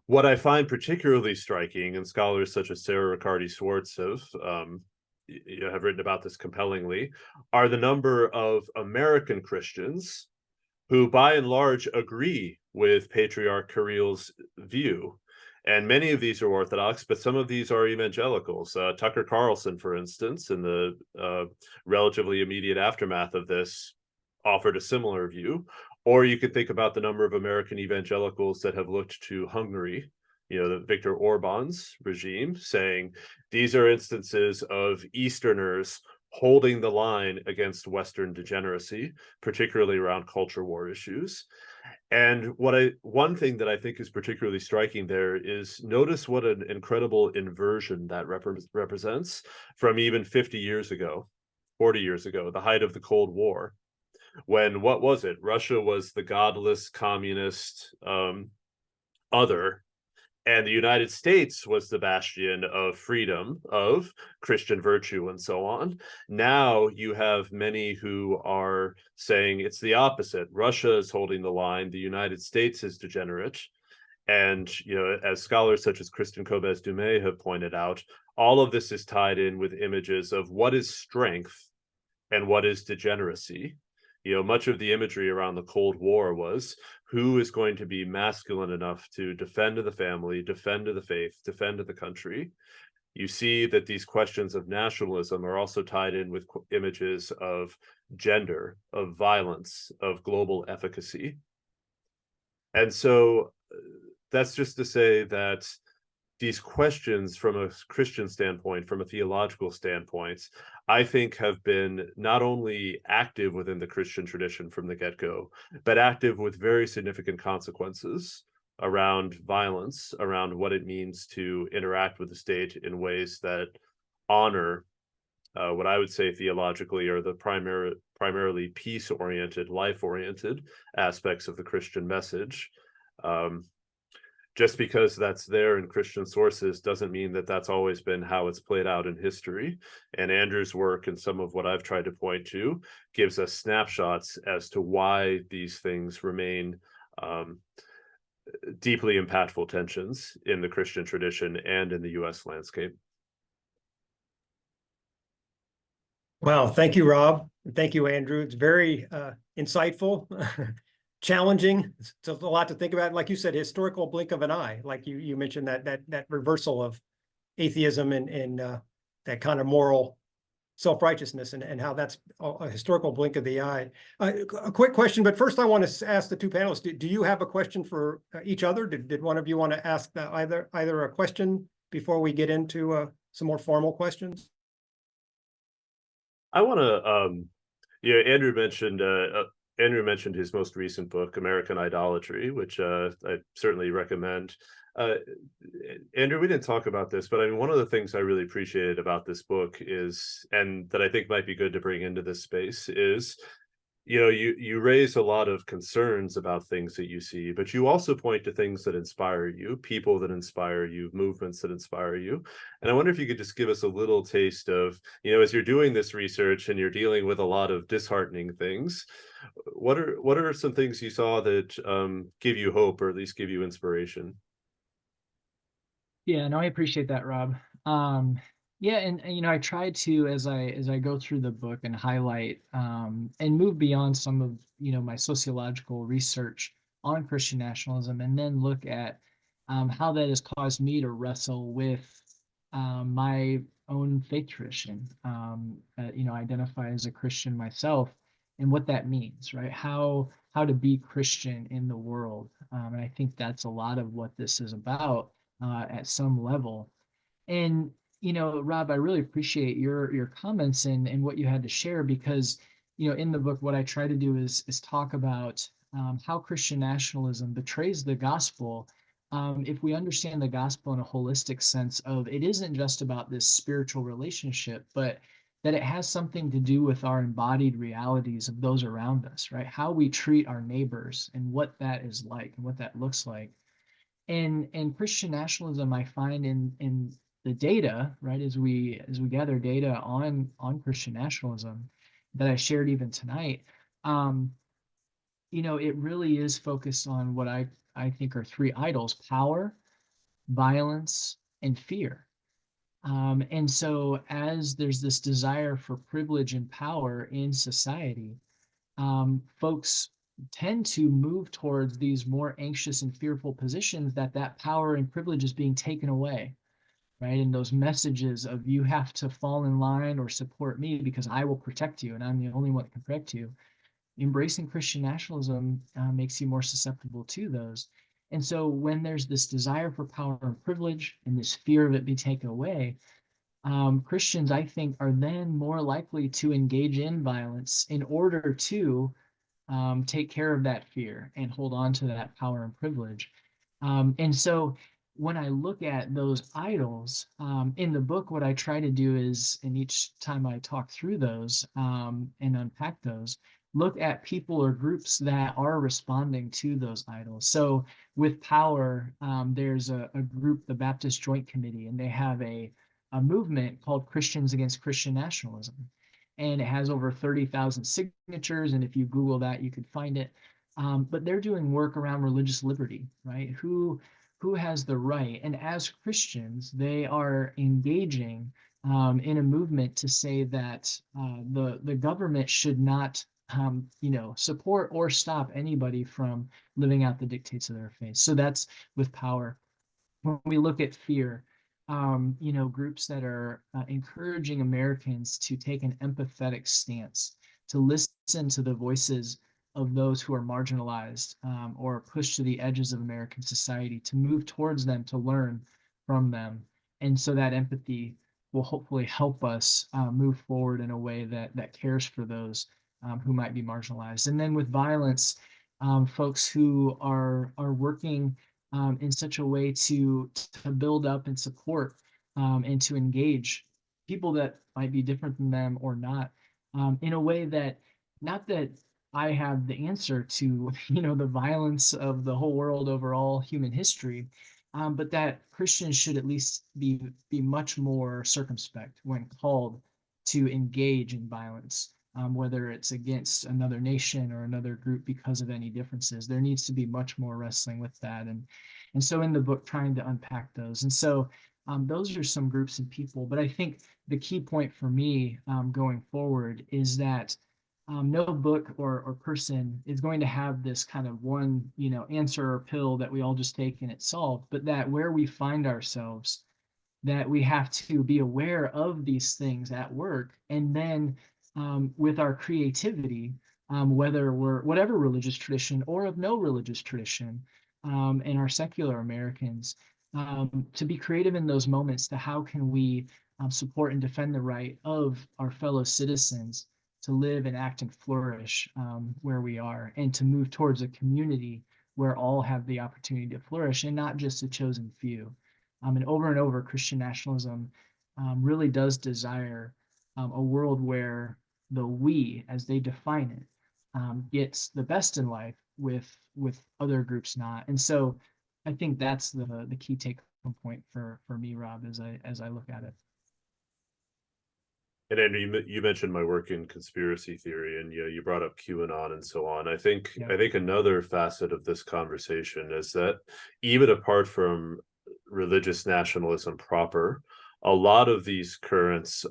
What I find particularly striking, and scholars such as Sarah Riccardi-Swartz have written about this compellingly, are the number of American Christians who by and large agree with Patriarch Kirill's view. And many of these are Orthodox, but some of these are evangelicals. Tucker Carlson, for instance, in the relatively immediate aftermath of this, offered a similar view. Or you could think about the number of American evangelicals that have looked to Hungary, you know, the Viktor Orban's regime, saying these are instances of Easterners holding the line against Western degeneracy, particularly around culture war issues. And one thing that I think is particularly striking there is notice what an incredible inversion that represents from even 50 years ago, 40 years ago, the height of the Cold War, when, what was it? Russia was the godless communist other, And the United States was the bastion of freedom, of Christian virtue, and so on. Now you have many who are saying it's the opposite. Russia is holding the line. The United States is degenerate. And, as scholars such as Kristen Kobes-Dumay have pointed out, all of this is tied in with images of what is strength and what is degeneracy. Much of the imagery around the Cold War was who is going to be masculine enough to defend the family, defend the faith, defend the country. You see that these questions of nationalism are also tied in with images of gender, of violence, of global efficacy. And so that's just to say that these questions from a Christian standpoint, from a theological standpoint, I think have been not only active within the Christian tradition from the get-go, but active with very significant consequences around violence, around what it means to interact with the state in ways that honor what I would say theologically are the primarily peace-oriented, life-oriented aspects of the Christian message. Just because that's there in Christian sources doesn't mean that that's always been how it's played out in history. And Andrew's work and some of what I've tried to point to gives us snapshots as to why these things remain deeply impactful tensions in the Christian tradition and in the US landscape. Well, thank you, Rob. Thank you, Andrew. It's very insightful. Challenging. It's a lot to think about. Like you said, historical blink of an eye. Like you mentioned that reversal of atheism and that kind of moral self-righteousness and how that's a historical blink of the eye. A quick question, but first I want to ask the two panelists, do you have a question for each other? Did one of you want to ask either a question before we get into some more formal questions? I want to, Andrew mentioned his most recent book, American Idolatry, which I certainly recommend. Andrew, we didn't talk about this, but I mean, one of the things I really appreciated about this book is, and that I think might be good to bring into this space is, you raise a lot of concerns about things that you see, but you also point to things that inspire you, people that inspire you, movements that inspire you. And I wonder if you could just give us a little taste of, as you're doing this research and you're dealing with a lot of disheartening things, what are some things you saw that give you hope or at least give you inspiration? Yeah, no, I appreciate that, Rob. Yeah, and I try to as I go through the book and highlight and move beyond some of my sociological research on Christian nationalism, and then look at how that has caused me to wrestle with my own faith tradition. Identify as a Christian myself, and what that means, right? How to be Christian in the world, and I think that's a lot of what this is about at some level. And Rob, I really appreciate your comments and what you had to share, because in the book what I try to do is talk about how Christian nationalism betrays the gospel. If we understand the gospel in a holistic sense of it isn't just about this spiritual relationship, but that it has something to do with our embodied realities of those around us, right? How we treat our neighbors and what that is like and what that looks like. And Christian nationalism, I find in the data, right, as we gather data on Christian nationalism that I shared even tonight, it really is focused on what I think are three idols: power, violence, and fear. And so as there's this desire for privilege and power in society, folks tend to move towards these more anxious and fearful positions that power and privilege is being taken away, right? And those messages of you have to fall in line or support me because I will protect you and I'm the only one that can protect you. Embracing Christian nationalism makes you more susceptible to those. And so when there's this desire for power and privilege and this fear of it being taken away, Christians, I think, are then more likely to engage in violence in order to take care of that fear and hold on to that power and privilege. And so when I look at those idols in the book, what I try to do is, and each time I talk through those and unpack those, look at people or groups that are responding to those idols. So with power, there's a group, the Baptist Joint Committee, and they have a movement called Christians Against Christian Nationalism. And it has over 30,000 signatures. And if you Google that, you could find it. But they're doing work around religious liberty, right? Who has the right? And as Christians, they are engaging in a movement to say that the government should not, support or stop anybody from living out the dictates of their faith. So that's with power. When we look at fear, groups that are encouraging Americans to take an empathetic stance, to listen to the voices of those who are marginalized or pushed to the edges of American society, to move towards them, to learn from them. And so that empathy will hopefully help us move forward in a way that cares for those who might be marginalized. And then with violence, folks who are working in such a way to build up and support and to engage people that might be different than them or not, in a way that, not that I have the answer to, the violence of the whole world over all human history, but that Christians should at least be much more circumspect when called to engage in violence. Whether it's against another nation or another group because of any differences. There needs to be much more wrestling with that. And so in the book, trying to unpack those. And so those are some groups and people. But I think the key point for me going forward is that no book or person is going to have this kind of one, answer or pill that we all just take and it's solved, but that where we find ourselves, that we have to be aware of these things at work, and then with our creativity, whether we're whatever religious tradition or of no religious tradition, and our secular Americans, to be creative in those moments to how can we support and defend the right of our fellow citizens to live and act and flourish where we are, and to move towards a community where all have the opportunity to flourish and not just a chosen few. And over, Christian nationalism really does desire a world where the we, as they define it, gets the best in life with other groups not. And so I think that's the key take point for me, Rob, as I look at it. And Andrew, you mentioned my work in conspiracy theory, and you brought up QAnon and so on. I think another facet of this conversation is that even apart from religious nationalism proper, a lot of these currents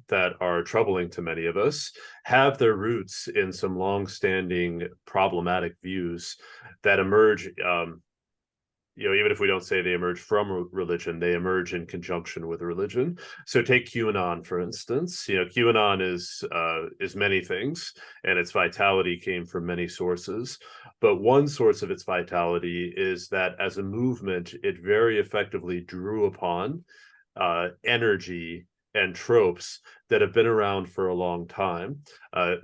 that are troubling to many of us have their roots in some long-standing problematic views that emerge. Even if we don't say they emerge from religion, they emerge in conjunction with religion. So take QAnon, for instance. QAnon is many things, and its vitality came from many sources. But one source of its vitality is that as a movement, it very effectively drew upon energy and tropes that have been around for a long time.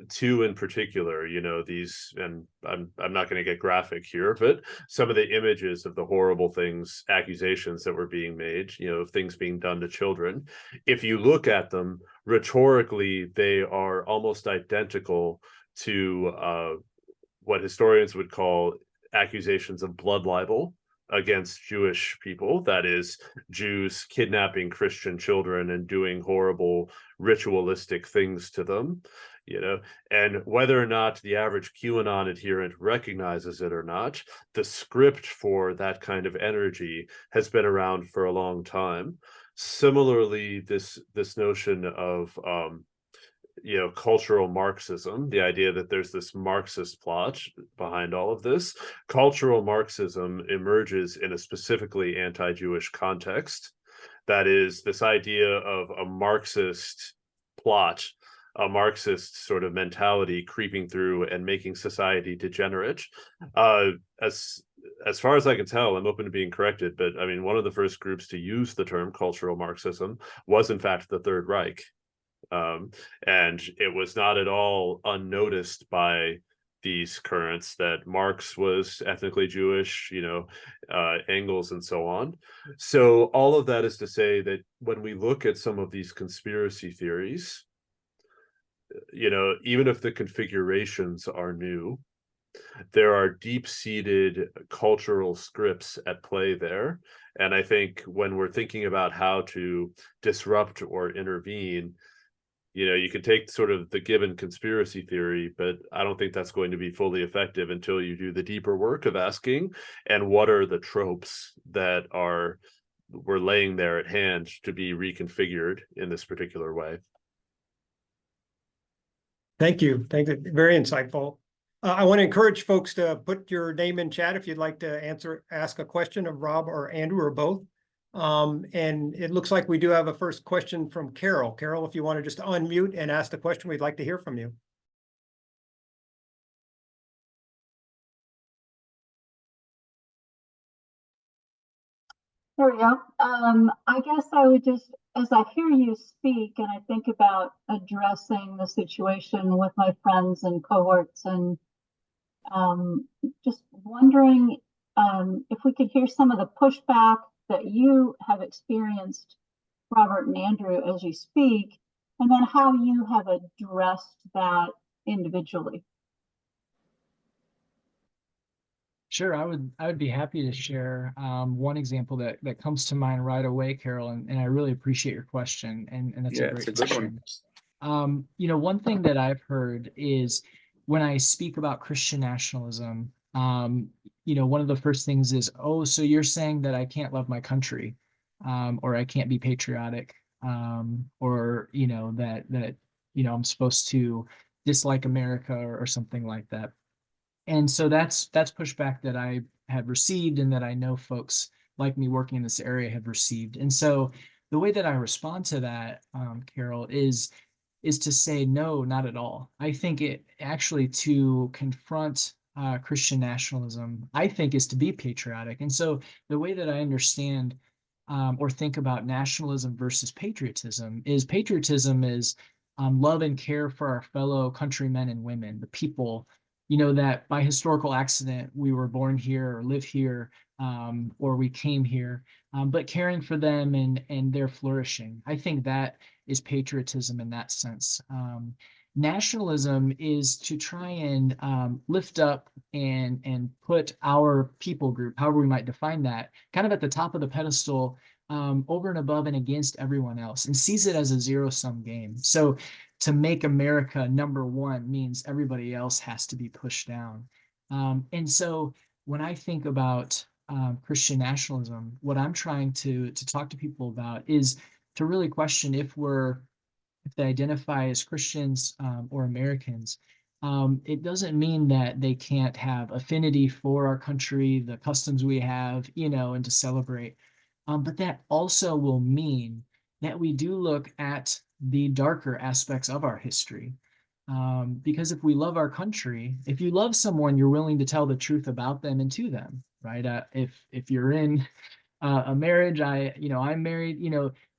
Two in particular, these, and I'm not going to get graphic here, but some of the images of the horrible things, accusations that were being made, things being done to children. If you look at them rhetorically, they are almost identical to what historians would call accusations of blood libel against Jewish people, that is, Jews kidnapping Christian children and doing horrible ritualistic things to them, and whether or not the average QAnon adherent recognizes it or not, the script for that kind of energy has been around for a long time. Similarly, this notion of cultural Marxism, the idea that there's this Marxist plot behind all of this. Cultural Marxism emerges in a specifically anti-Jewish context. That is, this idea of a Marxist plot, a Marxist sort of mentality creeping through and making society degenerate. As far as I can tell, I'm open to being corrected, but I mean, one of the first groups to use the term cultural Marxism was in fact the Third Reich. And it was not at all unnoticed by these currents that Marx was ethnically Jewish, Engels and so on. So all of that is to say that when we look at some of these conspiracy theories, even if the configurations are new, there are deep-seated cultural scripts at play there. And I think when we're thinking about how to disrupt or intervene, you can take sort of the given conspiracy theory, but I don't think that's going to be fully effective until you do the deeper work of asking, and what are the tropes that we're laying there at hand to be reconfigured in this particular way. Thank you. Very insightful. I want to encourage folks to put your name in chat if you'd like to ask a question of Rob or Andrew or both. And it looks like we do have a first question from Carol. Carol, if you want to just unmute and ask the question, we'd like to hear from you. There we go. I guess I would just, as I hear you speak and I think about addressing the situation with my friends and cohorts, and just wondering if we could hear some of the pushback that you have experienced, Robert and Andrew, as you speak, and then how you have addressed that individually. Sure, I would be happy to share one example that comes to mind right away, Carol, and I really appreciate your question, and that's a great question. One thing that I've heard is when I speak about Christian nationalism, one of the first things is, oh, so you're saying that I can't love my country, or I can't be patriotic, or that I'm supposed to dislike America or something like that. And so that's pushback that I have received, and that I know folks like me working in this area have received. And so the way that I respond to that, Carol, is to say, no, not at all. I think it actually, to confront Christian nationalism, I think, is to be patriotic. And so the way that I understand or think about nationalism versus patriotism is love and care for our fellow countrymen and women, the people, that by historical accident we were born here or live here, or we came here, but caring for them and their flourishing. I think that is patriotism in that sense. Nationalism is to try and lift up and put our people group, however we might define that, kind of at the top of the pedestal, over and above and against everyone else, and sees it as a zero-sum game. So to make America number one means everybody else has to be pushed down. And so when I think about Christian nationalism, what I'm trying to talk to people about is to really question if they identify as Christians or Americans. It doesn't mean that they can't have affinity for our country, the customs we have, and to celebrate. But that also will mean that we do look at the darker aspects of our history. Because if we love our country, if you love someone, you're willing to tell the truth about them and to them, right? If you're in a marriage, I'm married,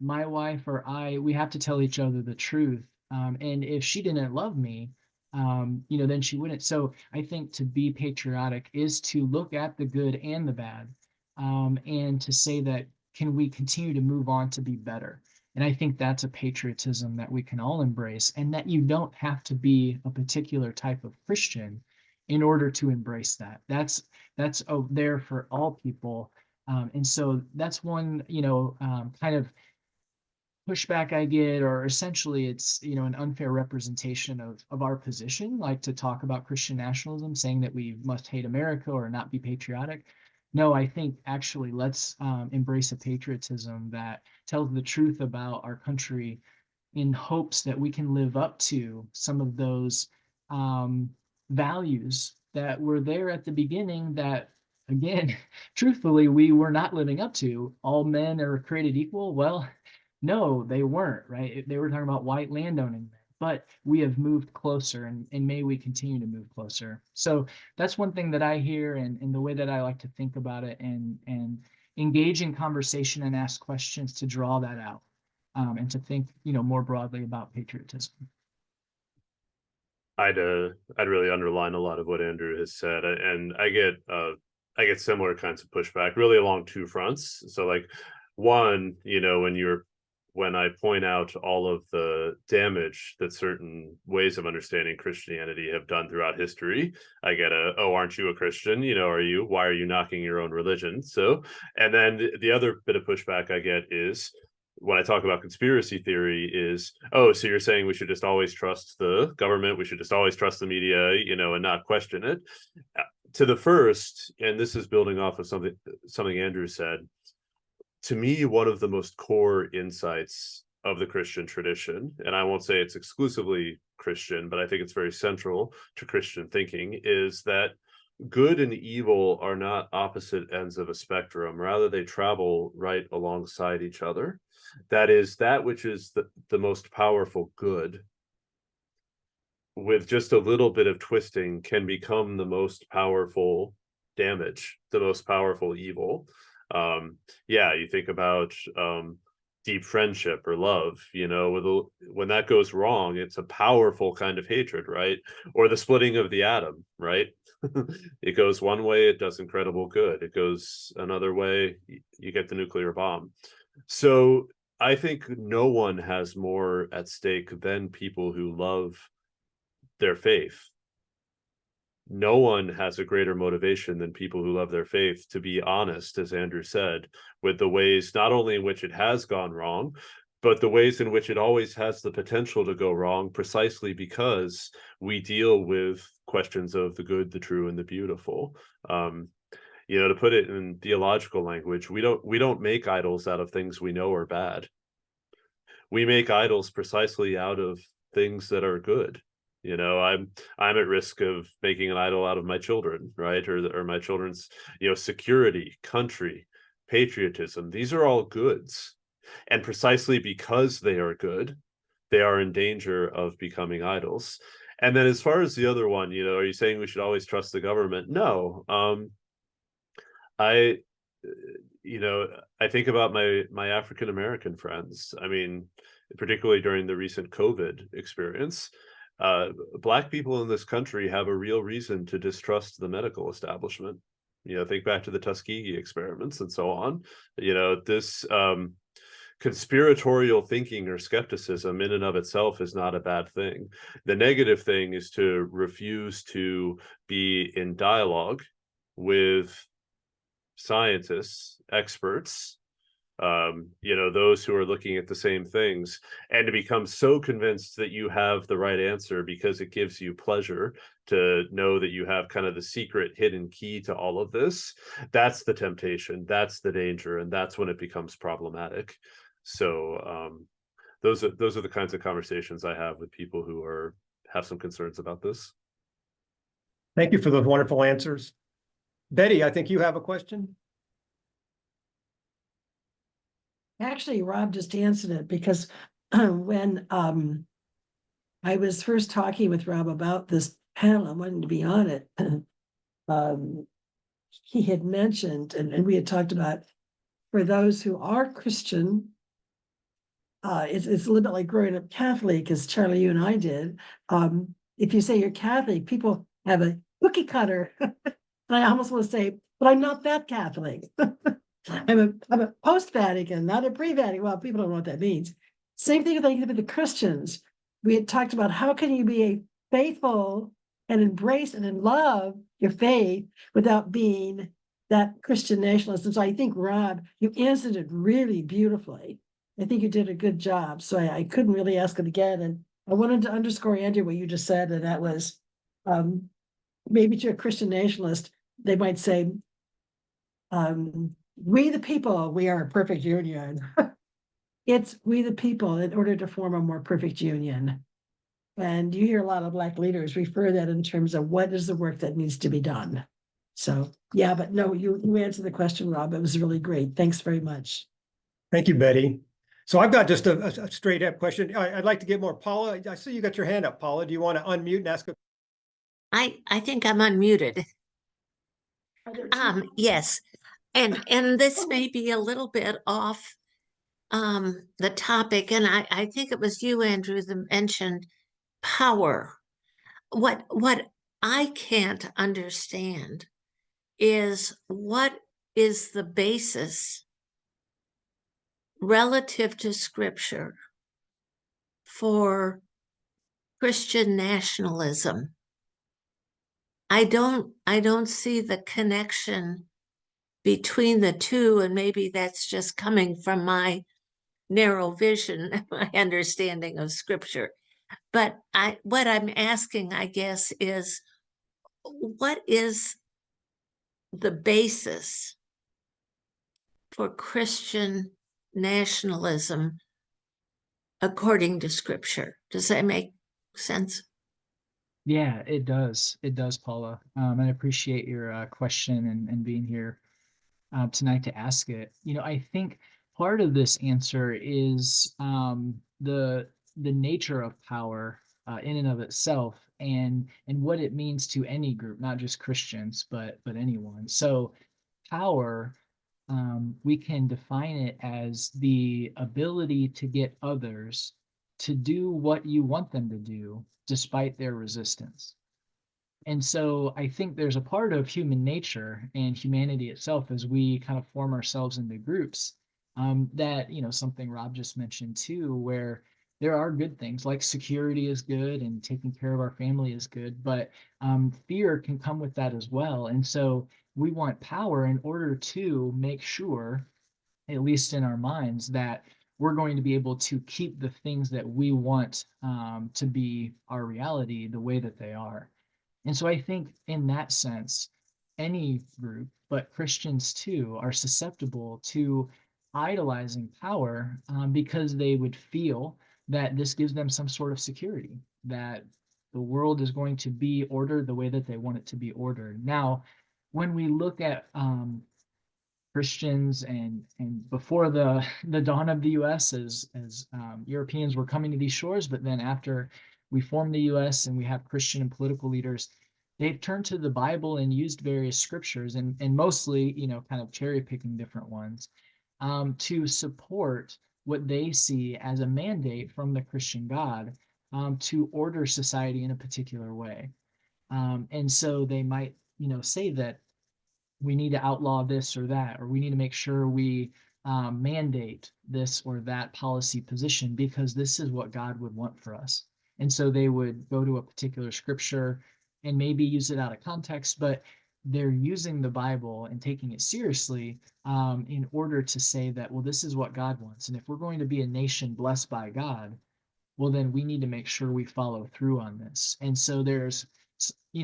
my wife or we have to tell each other the truth. And if she didn't love me, then she wouldn't. So I think to be patriotic is to look at the good and the bad, and to say that, can we continue to move on to be better? And I think that's a patriotism that we can all embrace, and that you don't have to be a particular type of Christian in order to embrace that. That's there for all people. And so that's one, kind of pushback I get, or essentially it's, an unfair representation of our position, like to talk about Christian nationalism, saying that we must hate America or not be patriotic. No, I think actually let's embrace a patriotism that tells the truth about our country, in hopes that we can live up to some of those values that were there at the beginning that, again, truthfully, we were not living up to. All men are created equal. Well, no, they weren't, right? They were talking about white landowning, but we have moved closer, and may we continue to move closer. So that's one thing that I hear, and the way that I like to think about it, and engage in conversation and ask questions to draw that out, and to think, more broadly about patriotism. I'd really underline a lot of what Andrew has said, and I get similar kinds of pushback, really along two fronts. So like, one, when I point out all of the damage that certain ways of understanding Christianity have done throughout history, I get oh, aren't you a Christian? You know, why are you knocking your own religion? So, and then the other bit of pushback I get is, when I talk about conspiracy theory, is, oh, so you're saying we should just always trust the government, we should just always trust the media, you know, and not question it. To the first, and this is building off of something Andrew said, to me, one of the most core insights of the Christian tradition, and I won't say it's exclusively Christian, but I think it's very central to Christian thinking, is that good and evil are not opposite ends of a spectrum. Rather, they travel right alongside each other. That is, that which is the most powerful good, with just a little bit of twisting, can become the most powerful damage, the most powerful evil. Yeah, you think about deep friendship or love, you know, when that goes wrong, it's a powerful kind of hatred, right? Or the splitting of the atom, right? It goes one way, it does incredible good. It goes another way, you get the nuclear bomb. So I think no one has more at stake than people who love their faith. No one has a greater motivation than people who love their faith to be honest, as Andrew said, with the ways not only in which it has gone wrong, but the ways in which it always has the potential to go wrong, precisely because we deal with questions of the good, the true, and the beautiful. You know, to put it in theological language, we don't make idols out of things we know are bad. We make idols precisely out of things that are good. You know, I'm at risk of making an idol out of my children, right? Or my children's, you know, security, country, patriotism. These are all goods. And precisely because they are good, they are in danger of becoming idols. And then as far as the other one, you know, are you saying we should always trust the government? No. I think about my African American friends. I mean, particularly during the recent COVID experience, Black people in this country have a real reason to distrust the medical establishment. You know, think back to the Tuskegee experiments and so on. You know, this conspiratorial thinking or skepticism in and of itself is not a bad thing. The negative thing is to refuse to be in dialogue with scientists, experts, you know, those who are looking at the same things, and to become so convinced that you have the right answer because it gives you pleasure to know that you have kind of the secret hidden key to all of this. That's the temptation, that's the danger, and that's when it becomes problematic. So those are the kinds of conversations I have with people who have some concerns about this. Thank you for those wonderful answers. Betty, I think you have a question. Actually, Rob just answered it, because when I was first talking with Rob about this panel, I wanted to be on it. He had mentioned, and we had talked about, for those who are Christian, it's a little bit like growing up Catholic, as Charlie, you and I did. If you say you're Catholic, people have a cookie cutter. And I almost want to say, but I'm not that Catholic. I'm a post-Vatican, not a pre-Vatican. Well, people don't know what that means. Same thing with the Christians. We had talked about, how can you be a faithful and embrace and love your faith without being that Christian nationalist. And so I think, Rob, you answered it really beautifully. I think you did a good job. So I couldn't really ask it again. And I wanted to underscore, Andrew, what you just said, and that was, maybe to a Christian nationalist, they might say, we the people, we are a perfect union. It's we the people in order to form a more perfect union. And you hear a lot of Black leaders refer that in terms of what is the work that needs to be done. So yeah, but no, you answered the question, Rob. It was really great. Thanks very much. Thank you, Betty. So I've got just a straight up question. I'd like to get more. Paula, I see you got your hand up, Paula. Do you want to unmute and ask a I think I'm unmuted. Yes. And this may be a little bit off the topic, and I think it was you, Andrew, that mentioned power. What I can't understand is, what is the basis relative to scripture for Christian nationalism. I don't see the connection between the two, and maybe that's just coming from my narrow vision and my understanding of scripture. But what I'm asking, I guess, is what is the basis for Christian nationalism according to scripture? Does that make sense? Yeah, it does. It does, Paula. I appreciate your question and being here tonight to ask it. I think part of this answer is the nature of power in and of itself, and what it means to any group, not just Christians, but anyone. So power, we can define it as the ability to get others to do what you want them to do despite their resistance. And so I think there's a part of human nature and humanity itself as we kind of form ourselves into groups, that, something Rob just mentioned too, where there are good things like security is good and taking care of our family is good, but fear can come with that as well. And so we want power in order to make sure, at least in our minds, that we're going to be able to keep the things that we want to be our reality the way that they are. And so I think in that sense, any group, but Christians too, are susceptible to idolizing power because they would feel that this gives them some sort of security, that the world is going to be ordered the way that they want it to be ordered. Now, when we look at Christians and before the dawn of the U.S. as Europeans were coming to these shores, but then after we formed the U.S. and we have Christian and political leaders, they've turned to the Bible and used various scriptures and mostly, kind of cherry picking different ones to support what they see as a mandate from the Christian God to order society in a particular way. And so they might, say that we need to outlaw this or that, or we need to make sure we mandate this or that policy position because this is what God would want for us. And so they would go to a particular scripture and maybe use it out of context, but they're using the Bible and taking it seriously in order to say that, well, this is what God wants. And if we're going to be a nation blessed by God, well, then we need to make sure we follow through on this. And so there's,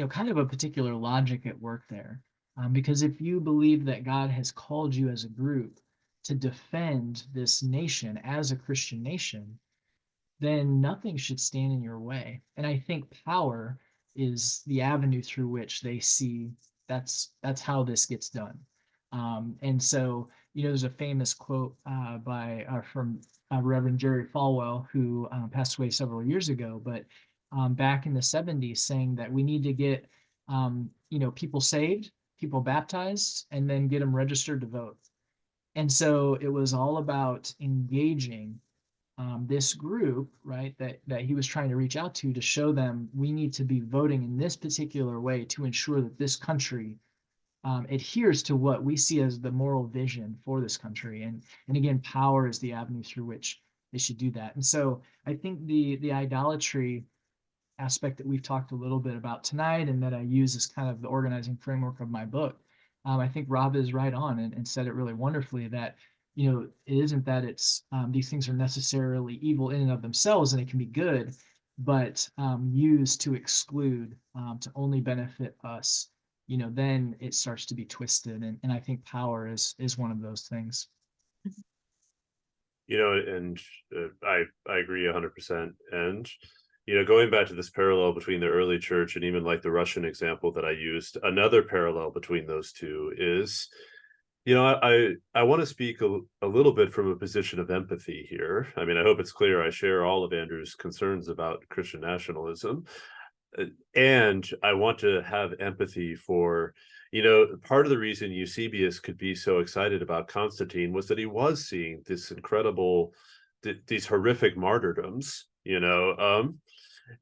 kind of a particular logic at work there. Because if you believe that God has called you as a group to defend this nation as a Christian nation, then nothing should stand in your way. And I think power is the avenue through which they see that's how this gets done. And so, there's a famous quote from Reverend Jerry Falwell, who passed away several years ago, but back in the 70s, saying that we need to get people saved, people baptized, and then get them registered to vote. And so it was all about engaging this group, right, that he was trying to reach out to show them we need to be voting in this particular way to ensure that this country adheres to what we see as the moral vision for this country. And again, power is the avenue through which they should do that. And so I think the idolatry aspect that we've talked a little bit about tonight and that I use as kind of the organizing framework of my book, I think Rob is right on and said it really wonderfully that, it isn't that it's these things are necessarily evil in and of themselves and it can be good, but used to exclude, to only benefit us, then it starts to be twisted. And I think power is one of those things. And I agree 100%. And going back to this parallel between the early church and even like the Russian example that I used, another parallel between those two is, I want to speak a little bit from a position of empathy here. I mean, I hope it's clear I share all of Andrew's concerns about Christian nationalism. And I want to have empathy for, part of the reason Eusebius could be so excited about Constantine was that he was seeing this incredible, these horrific martyrdoms,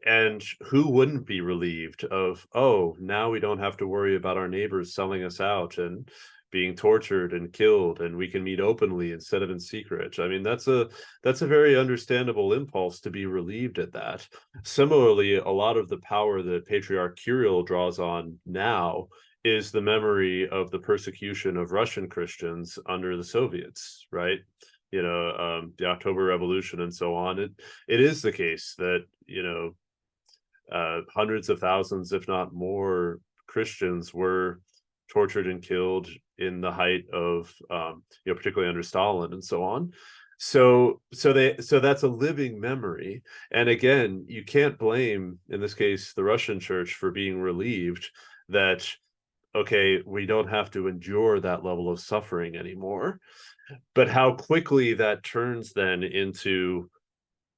and who wouldn't be relieved of, oh, now we don't have to worry about our neighbors selling us out and being tortured and killed, and we can meet openly instead of in secret. I mean, that's a very understandable impulse to be relieved at that. Similarly, a lot of the power that Patriarch Kirill draws on now is the memory of the persecution of Russian Christians under the Soviets, right? The October Revolution and so on. It is the case that, hundreds of thousands, if not more, Christians were tortured and killed in the height of, particularly under Stalin and so on. So that's a living memory. And again, you can't blame, in this case, the Russian church for being relieved that, okay, we don't have to endure that level of suffering anymore. But how quickly that turns then into,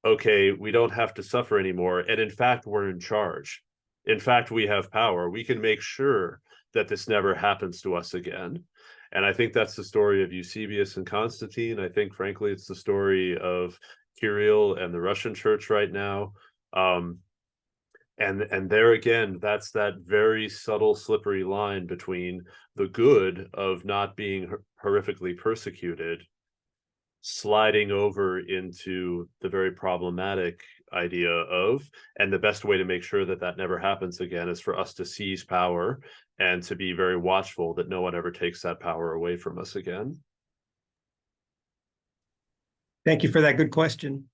okay, we don't have to suffer anymore. And in fact, we're in charge. In fact, we have power. We can make sure that this never happens to us again. And I think that's the story of Eusebius and Constantine. I think, frankly, it's the story of Kirill and the Russian church right now. And there again, that's that very subtle, slippery line between the good of not being horrifically persecuted sliding over into the very problematic idea of, and the best way to make sure that that never happens again is for us to seize power and to be very watchful that no one ever takes that power away from us again. Thank you for that good question.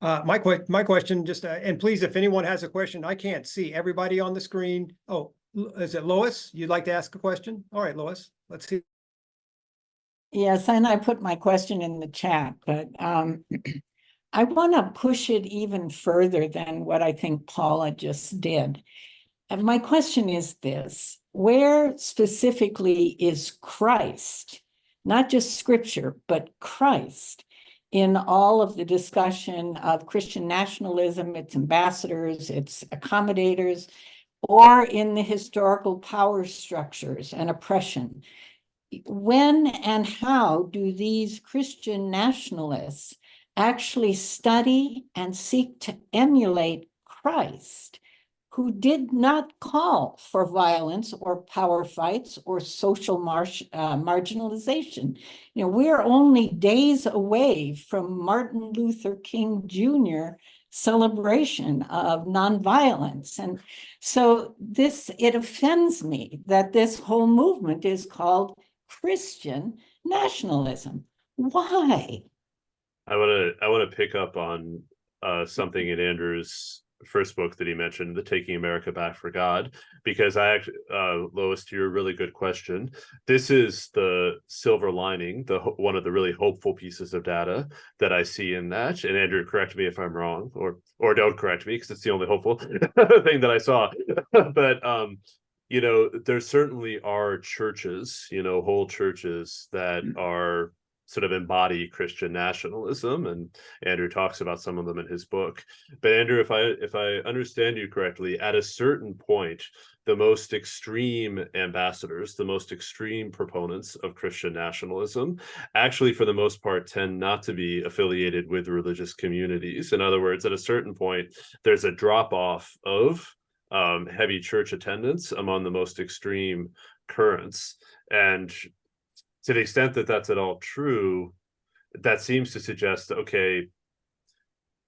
My question, just and please, if anyone has a question, I can't see everybody on the screen. Oh, is it Lois? You'd like to ask a question? All right, Lois, let's see. Yes, and I put my question in the chat, but I want to push it even further than what I think Paula just did. And my question is this: where specifically is Christ, not just scripture, but Christ, in all of the discussion of Christian nationalism, its ambassadors, its accommodators, or in the historical power structures and oppression? When and how do these Christian nationalists actually study and seek to emulate Christ, who did not call for violence or power fights or social marginalization? We're only days away from Martin Luther King Jr. celebration of nonviolence. And so it offends me that this whole movement is called Christian nationalism. Why? I want to pick up on something in Andrew's first book that he mentioned, the Taking America Back for God, because I actually, Lois, to your really good question, this is the silver lining, one of the really hopeful pieces of data that I see in that. And Andrew, correct me if I'm wrong, or don't correct me, because it's the only hopeful thing that I saw. But there certainly are churches, whole churches that are sort of embody Christian nationalism, and Andrew talks about some of them in his book. But Andrew, if I understand you correctly, at a certain point, the most extreme ambassadors, the most extreme proponents of Christian nationalism, actually, for the most part, tend not to be affiliated with religious communities. In other words, at a certain point, there's a drop-off of heavy church attendance among the most extreme currents. And to the extent that that's at all true, that seems to suggest, okay,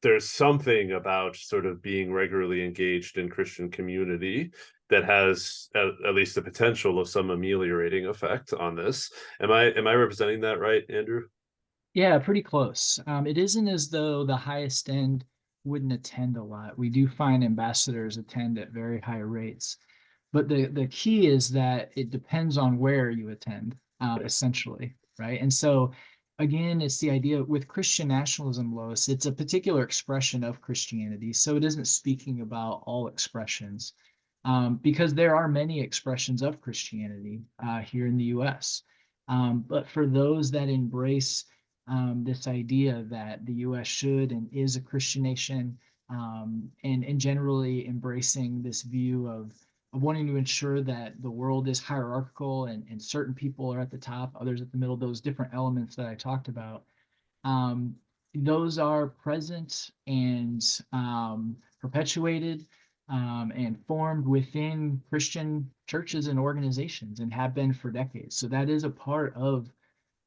there's something about sort of being regularly engaged in Christian community that has at least the potential of some ameliorating effect on this. Am I representing that right, Andrew? Yeah, pretty close. It isn't as though the highest end wouldn't attend a lot. We do find ambassadors attend at very high rates. But the key is that it depends on where you attend, essentially, right? And so, again, it's the idea with Christian nationalism, Lois, it's a particular expression of Christianity. So it isn't speaking about all expressions, because there are many expressions of Christianity here in the U.S. But for those that embrace this idea that the U.S. should and is a Christian nation, and generally embracing this view of wanting to ensure that the world is hierarchical and certain people are at the top, others at the middle, those different elements that I talked about, those are present and perpetuated and formed within Christian churches and organizations and have been for decades. So that is a part of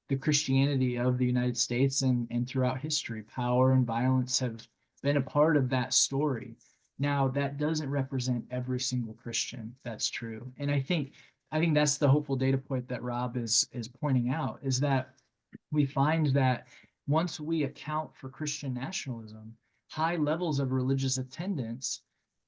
the Christianity of the United States and throughout history. Power and violence have been a part of that story. Now, that doesn't represent every single Christian. That's true. And I think that's the hopeful data point that Rob is pointing out, is that we find that once we account for Christian nationalism, high levels of religious attendance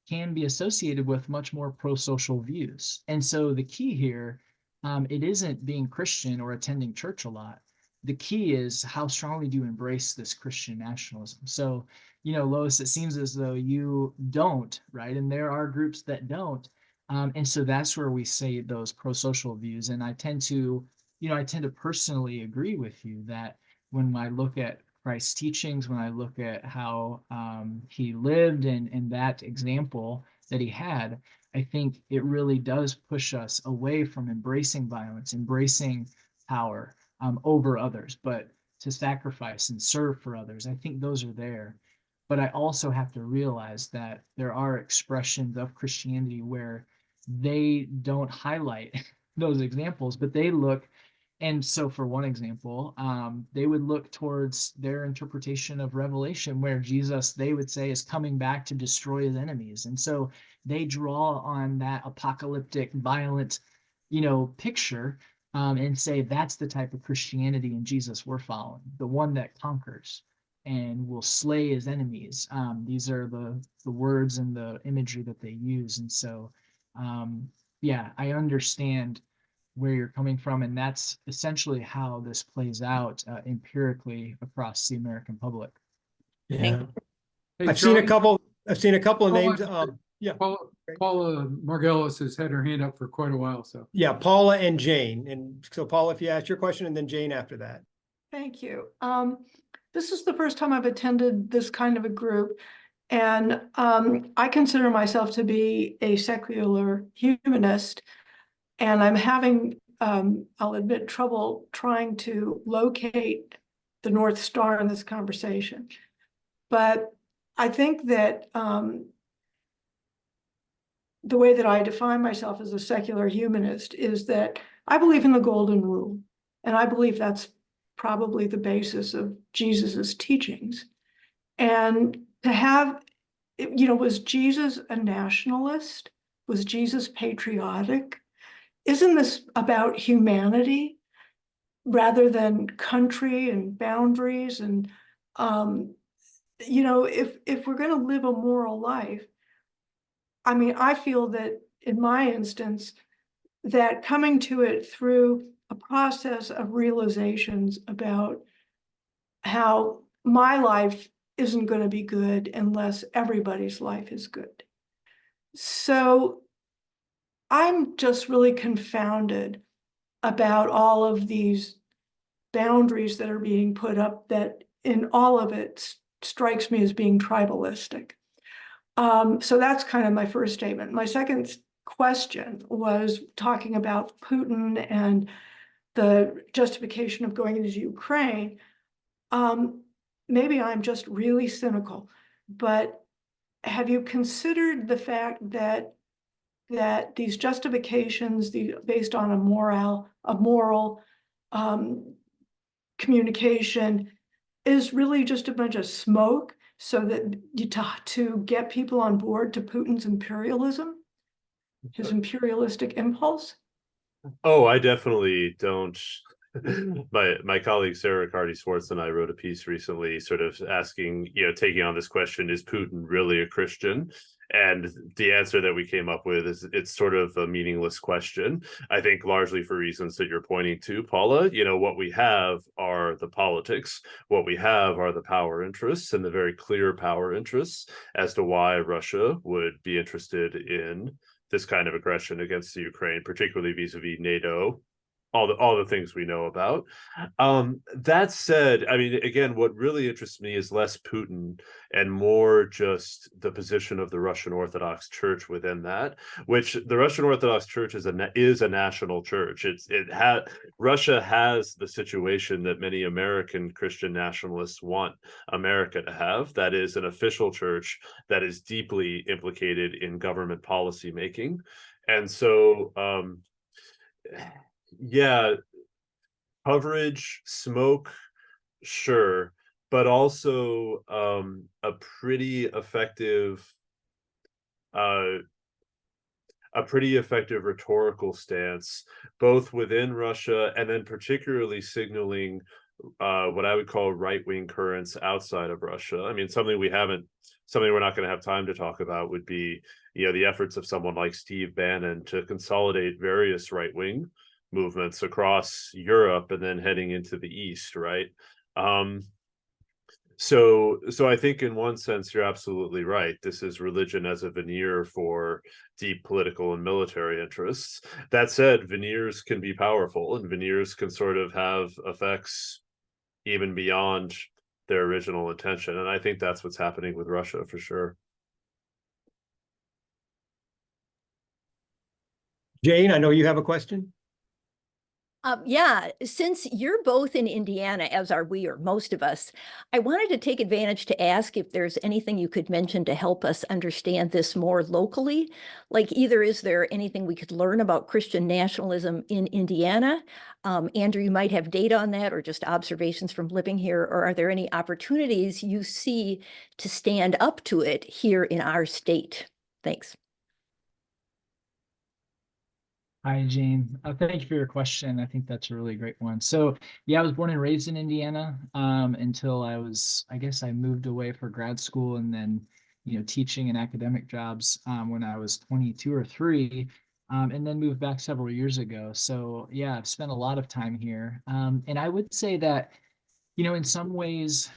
can be associated with much more pro-social views. And so the key here, it isn't being Christian or attending church a lot. The key is how strongly do you embrace this Christian nationalism? So, Lois, it seems as though you don't, right? And there are groups that don't. And so that's where we say those pro-social views. And I tend to personally agree with you that when I look at Christ's teachings, when I look at how he lived and that example that he had, I think it really does push us away from embracing violence, embracing power over others, but to sacrifice and serve for others. I think those are there. But I also have to realize that there are expressions of Christianity where they don't highlight those examples, but they look. And so for one example, they would look towards their interpretation of Revelation, where Jesus, they would say, is coming back to destroy his enemies. And so they draw on that apocalyptic, violent, picture and say that's the type of Christianity in Jesus we're following, the one that conquers and will slay his enemies. These are the words and the imagery that they use. And so, yeah, I understand where you're coming from, and that's essentially how this plays out empirically across the American public. Yeah. Hey, I've seen a Charlie, couple of names. Yeah. Paula Margelis has had her hand up for quite a while, so. Yeah, Paula and Jane. And so Paula, if you ask your question, and then Jane after that. Thank you. This is the first time I've attended this kind of a group, and I consider myself to be a secular humanist, and I'm having, I'll admit, trouble trying to locate the North Star in this conversation. But I think that the way that I define myself as a secular humanist is that I believe in the golden rule, and I believe that's probably the basis of Jesus's teachings. And to have, was Jesus a nationalist? Was Jesus patriotic? Isn't this about humanity rather than country and boundaries? And, if we're going to live a moral life, I mean, I feel that in my instance, that coming to it through a process of realizations about how my life isn't going to be good unless everybody's life is good. So I'm just really confounded about all of these boundaries that are being put up, that in all of it strikes me as being tribalistic. So that's kind of my first statement. My second question was talking about Putin and the justification of going into Ukraine. Maybe I'm just really cynical, but have you considered the fact that these justifications, based on a moral communication, is really just a bunch of smoke, so that to get people on board to Putin's imperialism, his imperialistic impulse? Oh, I definitely don't. My colleague Sarah Riccardi-Swartz and I wrote a piece recently sort of asking, taking on this question, is Putin really a Christian? And the answer that we came up with is it's sort of a meaningless question. I think largely for reasons that you're pointing to, Paula. What we have are the politics. What we have are the power interests, and the very clear power interests as to why Russia would be interested in this kind of aggression against the Ukraine, particularly vis-a-vis NATO all the things we know about. That said, I mean, again, what really interests me is less Putin and more just the position of the Russian Orthodox Church within that, which the Russian Orthodox Church is a national church. Russia has the situation that many American Christian nationalists want America to have. That is an official church that is deeply implicated in government policy making. And so, yeah, coverage, smoke, sure, but also a pretty effective rhetorical stance, both within Russia and then particularly signaling what I would call right-wing currents outside of Russia. I mean, something we're not going to have time to talk about would be, the efforts of someone like Steve Bannon to consolidate various right-wing movements across Europe and then heading into the East, right? So I think in one sense, you're absolutely right. This is religion as a veneer for deep political and military interests. That said, veneers can be powerful, and veneers can sort of have effects even beyond their original intention. And I think that's what's happening with Russia for sure. Jane, I know you have a question. Yeah, since you're both in Indiana, as are we, or most of us, I wanted to take advantage to ask if there's anything you could mention to help us understand this more locally. Like, either is there anything we could learn about Christian nationalism in Indiana? Andrew, you might have data on that, or just observations from living here, or are there any opportunities you see to stand up to it here in our state? Thanks. Hi, Jane. Thank you for your question. I think that's a really great one. So, yeah, I was born and raised in Indiana until I guess I moved away for grad school and then, teaching and academic jobs when I was 22 or 3, and then moved back several years ago. So, yeah, I've spent a lot of time here. And I would say that, in some ways,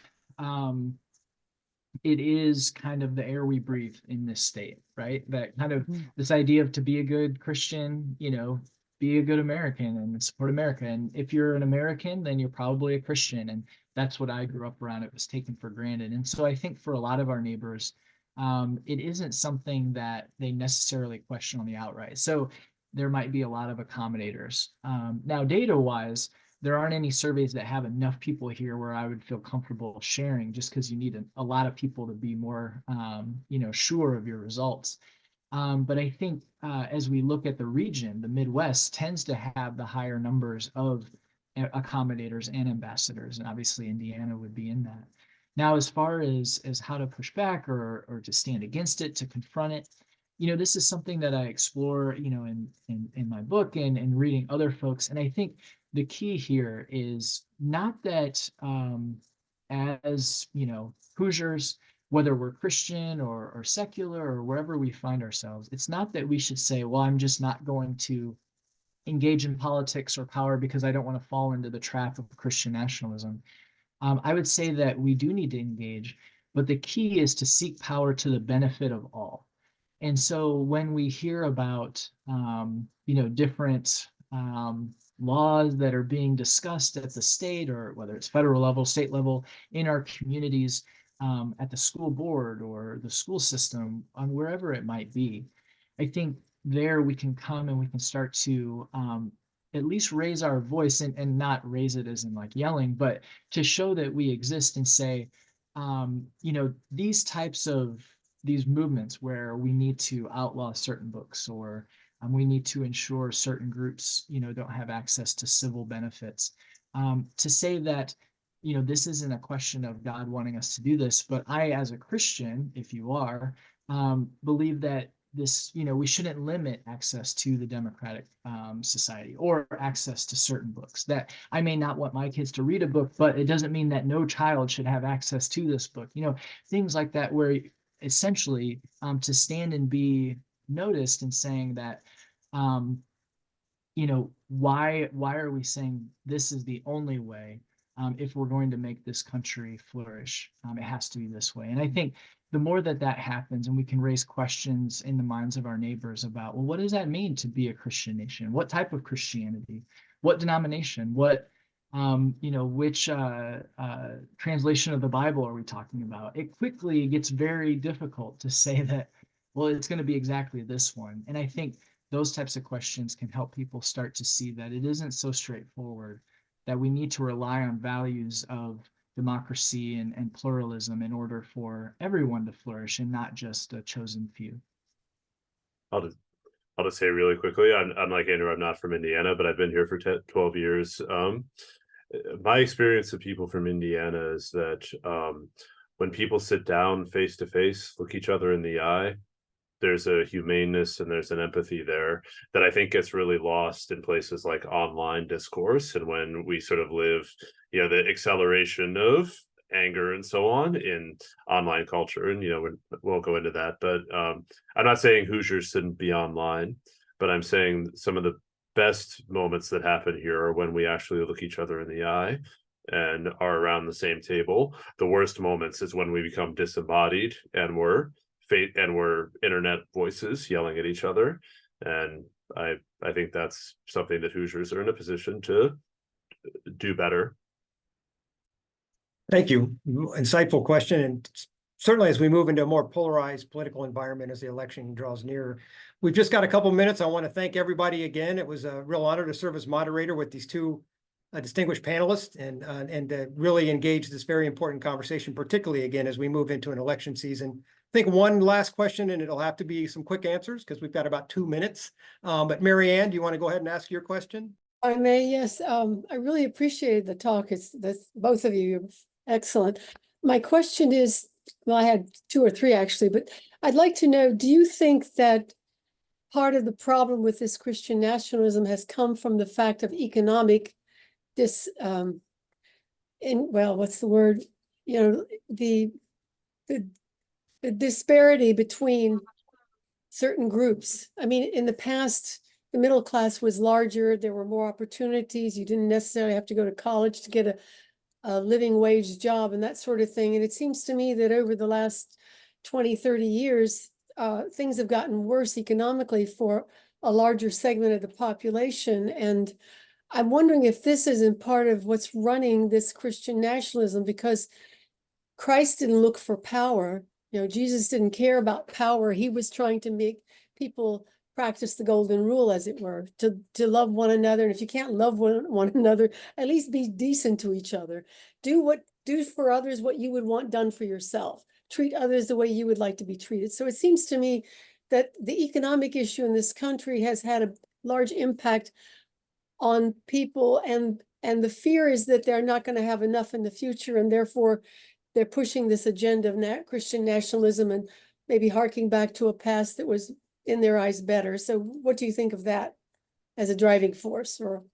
it is kind of the air we breathe in this state, right? That kind of this idea of to be a good Christian, be a good American and support America. And if you're an American, then you're probably a Christian. And that's what I grew up around. It was taken for granted. And so I think for a lot of our neighbors, it isn't something that they necessarily question on the outright. So there might be a lot of accommodators. Now, data-wise, there aren't any surveys that have enough people here where I would feel comfortable sharing, just because you need a lot of people to be more, sure of your results. But I think as we look at the region, the Midwest tends to have the higher numbers of accommodators and ambassadors, and obviously Indiana would be in that. Now, as far as how to push back or to stand against it, to confront it, this is something that I explore, in my book and reading other folks. And I think the key here is not that as, Hoosiers, whether we're Christian or secular or wherever we find ourselves, it's not that we should say, well, I'm just not going to engage in politics or power because I don't want to fall into the trap of Christian nationalism. I would say that we do need to engage, but the key is to seek power to the benefit of all. And so when we hear about, different laws that are being discussed at the state, or whether it's federal level, state level, in our communities, at the school board or the school system, wherever it might be, I think there we can come and we can start to at least raise our voice and not raise it as in like yelling, but to show that we exist and say, these types of these movements where we need to outlaw certain books, or we need to ensure certain groups, don't have access to civil benefits. To say that, this isn't a question of God wanting us to do this, but I, as a Christian, if you are, believe that this, we shouldn't limit access to the democratic society or access to certain books. That I may not want my kids to read a book, but it doesn't mean that no child should have access to this book. Things like that, where essentially to stand and be noticed and saying that, why are we saying this is the only way? If we're going to make this country flourish, it has to be this way. And I think the more that happens, and we can raise questions in the minds of our neighbors about, well, what does that mean to be a Christian nation? What type of Christianity? what denomination, what which translation of the Bible are we talking about? It quickly gets very difficult to say that, well, it's going to be exactly this one. And I think those types of questions can help people start to see that it isn't so straightforward, that we need to rely on values of democracy and pluralism in order for everyone to flourish and not just a chosen few. I'll just say really quickly, I'm like Andrew, I'm not from Indiana, but I've been here for 12 years. My experience of people from Indiana is that when people sit down face to face, look each other in the eye, there's a humaneness and there's an empathy there that I think gets really lost in places like online discourse. And when we sort of live, the acceleration of anger and so on in online culture, and we won't go into that, but I'm not saying Hoosiers shouldn't be online, but I'm saying some of the best moments that happen here are when we actually look each other in the eye and are around the same table. The worst moments is when we become disembodied and we're internet voices yelling at each other. And I think that's something that Hoosiers are in a position to do better. Thank you. Insightful question. And certainly as we move into a more polarized political environment as the election draws near, we've just got a couple minutes. I want to thank everybody again. It was a real honor to serve as moderator with these two distinguished panelists and really engage this very important conversation, particularly again as we move into an election season. I think one last question, and it'll have to be some quick answers because we've got about 2 minutes. But Mary Ann, do you want to go ahead and ask your question? I may, yes. I really appreciated the talk. Both of you, excellent. My question is, well, I had 2 or 3 actually, but I'd like to know, do you think that part of the problem with this Christian nationalism has come from the fact of economic what's the word? The disparity between certain groups. I mean, in the past, the middle class was larger. There were more opportunities. You didn't necessarily have to go to college to get a living wage job and that sort of thing. And it seems to me that over the last 20, 30 years, things have gotten worse economically for a larger segment of the population. And I'm wondering if this isn't part of what's running this Christian nationalism, because Christ didn't look for power. Jesus didn't care about power. He was trying to make people practice the golden rule, as it were, to love one another. And if you can't love one another, at least be decent to each other. Do for others what you would want done for yourself. Treat others the way you would like to be treated. So it seems to me that the economic issue in this country has had a large impact on people, and the fear is that they're not going to have enough in the future, and therefore they're pushing this agenda of Christian nationalism and maybe harking back to a past that was, in their eyes, better. So what do you think of that as a driving force or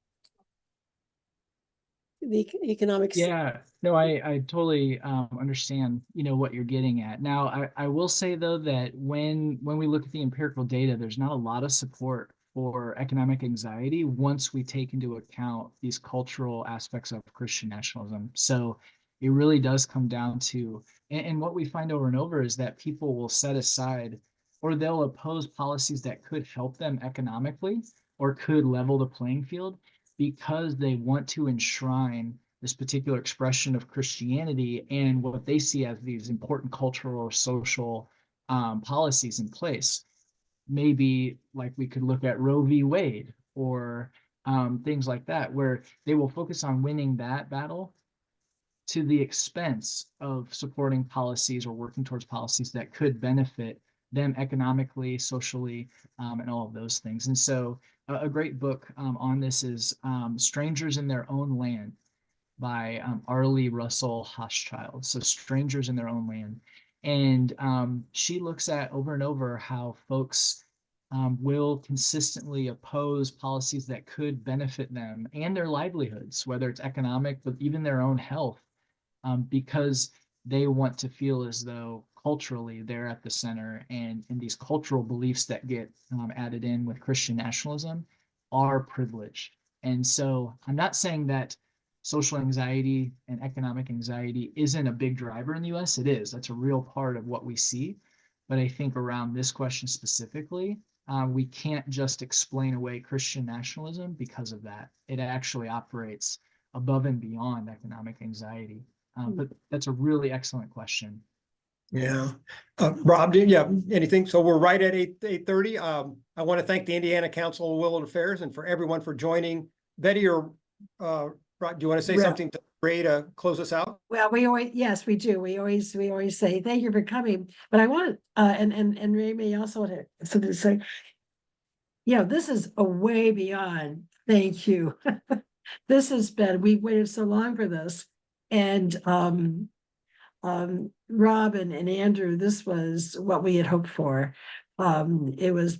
the economics? Yeah, no, I totally understand, what you're getting at. Now, I will say, though, that when we look at the empirical data, there's not a lot of support for economic anxiety once we take into account these cultural aspects of Christian nationalism. So it really does come down to, and what we find over and over is that people will set aside, or they'll oppose policies that could help them economically or could level the playing field, because they want to enshrine this particular expression of Christianity and what they see as these important cultural or social policies in place. Maybe like we could look at Roe v. Wade or things like that, where they will focus on winning that battle to the expense of supporting policies or working towards policies that could benefit them economically, socially, and all of those things. And so a great book on this is Strangers in Their Own Land by Arlie Russell Hochschild. So Strangers in Their Own Land. And she looks at over and over how folks will consistently oppose policies that could benefit them and their livelihoods, whether it's economic, but even their own health, because they want to feel as though culturally they're at the center, and these cultural beliefs that get added in with Christian nationalism are privileged. And so I'm not saying that social anxiety and economic anxiety isn't a big driver in the US. It is. That's a real part of what we see. But I think around this question specifically, we can't just explain away Christian nationalism because of that. It actually operates above and beyond economic anxiety. But that's a really excellent question. Yeah. Rob, anything? So we're right at 8:30. I want to thank the Indiana Council of World Affairs and for everyone for joining. Betty or Rob, do you want to say something to Ray to close us out? Well, yes, we do. We always say thank you for coming. But I want and Ray may also have something to say. This is a way beyond thank you. This has been, we've waited so long for this. And Rob and Andrew, this was what we had hoped for. It was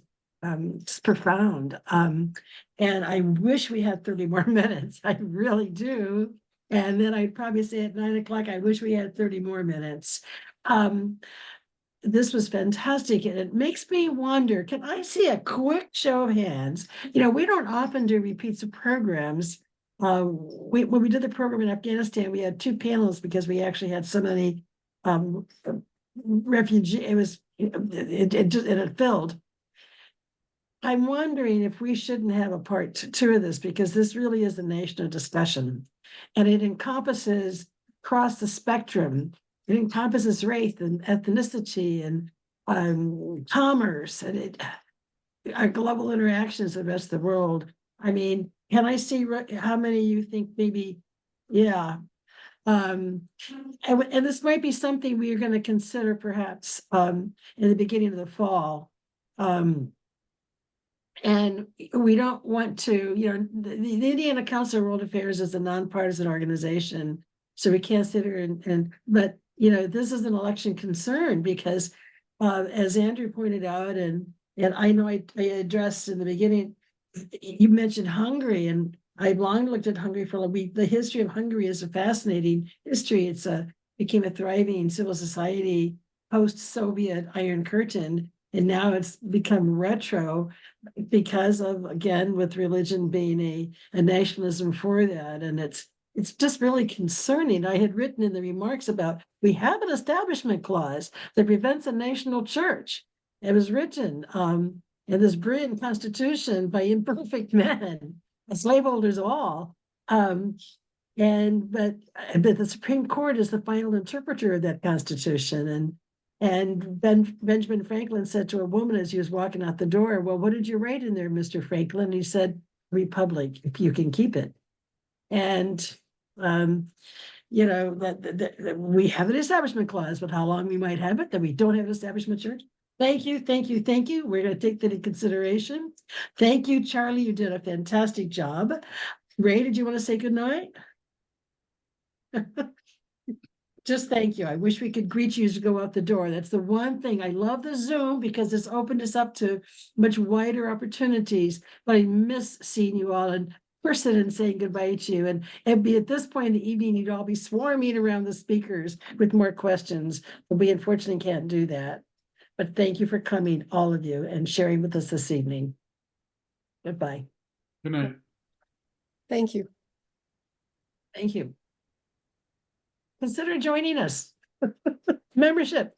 just profound. And I wish we had 30 more minutes. I really do. And then I'd probably say at 9 o'clock, I wish we had 30 more minutes. This was fantastic. And it makes me wonder, can I see a quick show of hands? We don't often do repeats of programs. When we did the program in Afghanistan, we had 2 panels because we actually had so many refugees. It filled. I'm wondering if we shouldn't have a part 2 of this, because this really is a national discussion, and it encompasses across the spectrum. It encompasses race and ethnicity and commerce and our global interactions with the rest of the world. I mean, can I see how many of you think maybe, yeah. And this might be something we are going to consider perhaps in the beginning of the fall. And we don't want to, the Indiana Council of World Affairs is a nonpartisan organization. So we can't sit here but this is an election concern because as Andrew pointed out, and I know I addressed in the beginning, you mentioned Hungary, and I've long looked at Hungary for the history of Hungary is a fascinating history. It's became a thriving civil society post-Soviet Iron Curtain, and now it's become retro because of, again, with religion being a nationalism for that. And it's just really concerning. I had written in the remarks about, we have an establishment clause that prevents a national church. It was written in this brilliant constitution by imperfect men, slaveholders all. But the Supreme Court is the final interpreter of that constitution. And Benjamin Franklin said to a woman as he was walking out the door, "Well, what did you write in there, Mr. Franklin?" And he said, "Republic, if you can keep it." And that we have an establishment clause, but how long we might have it, that we don't have an establishment church. Thank you. We're going to take that in consideration. Thank you, Charlie. You did a fantastic job. Ray, did you want to say good night? Just thank you. I wish we could greet you as you go out the door. That's the one thing. I love the Zoom because it's opened us up to much wider opportunities, but I miss seeing you all in person and saying goodbye to you. And be at this point in the evening, you'd all be swarming around the speakers with more questions, but we unfortunately can't do that. But thank you for coming, all of you, and sharing with us this evening. Goodbye. Good night. Thank you. Thank you. Consider joining us. Membership.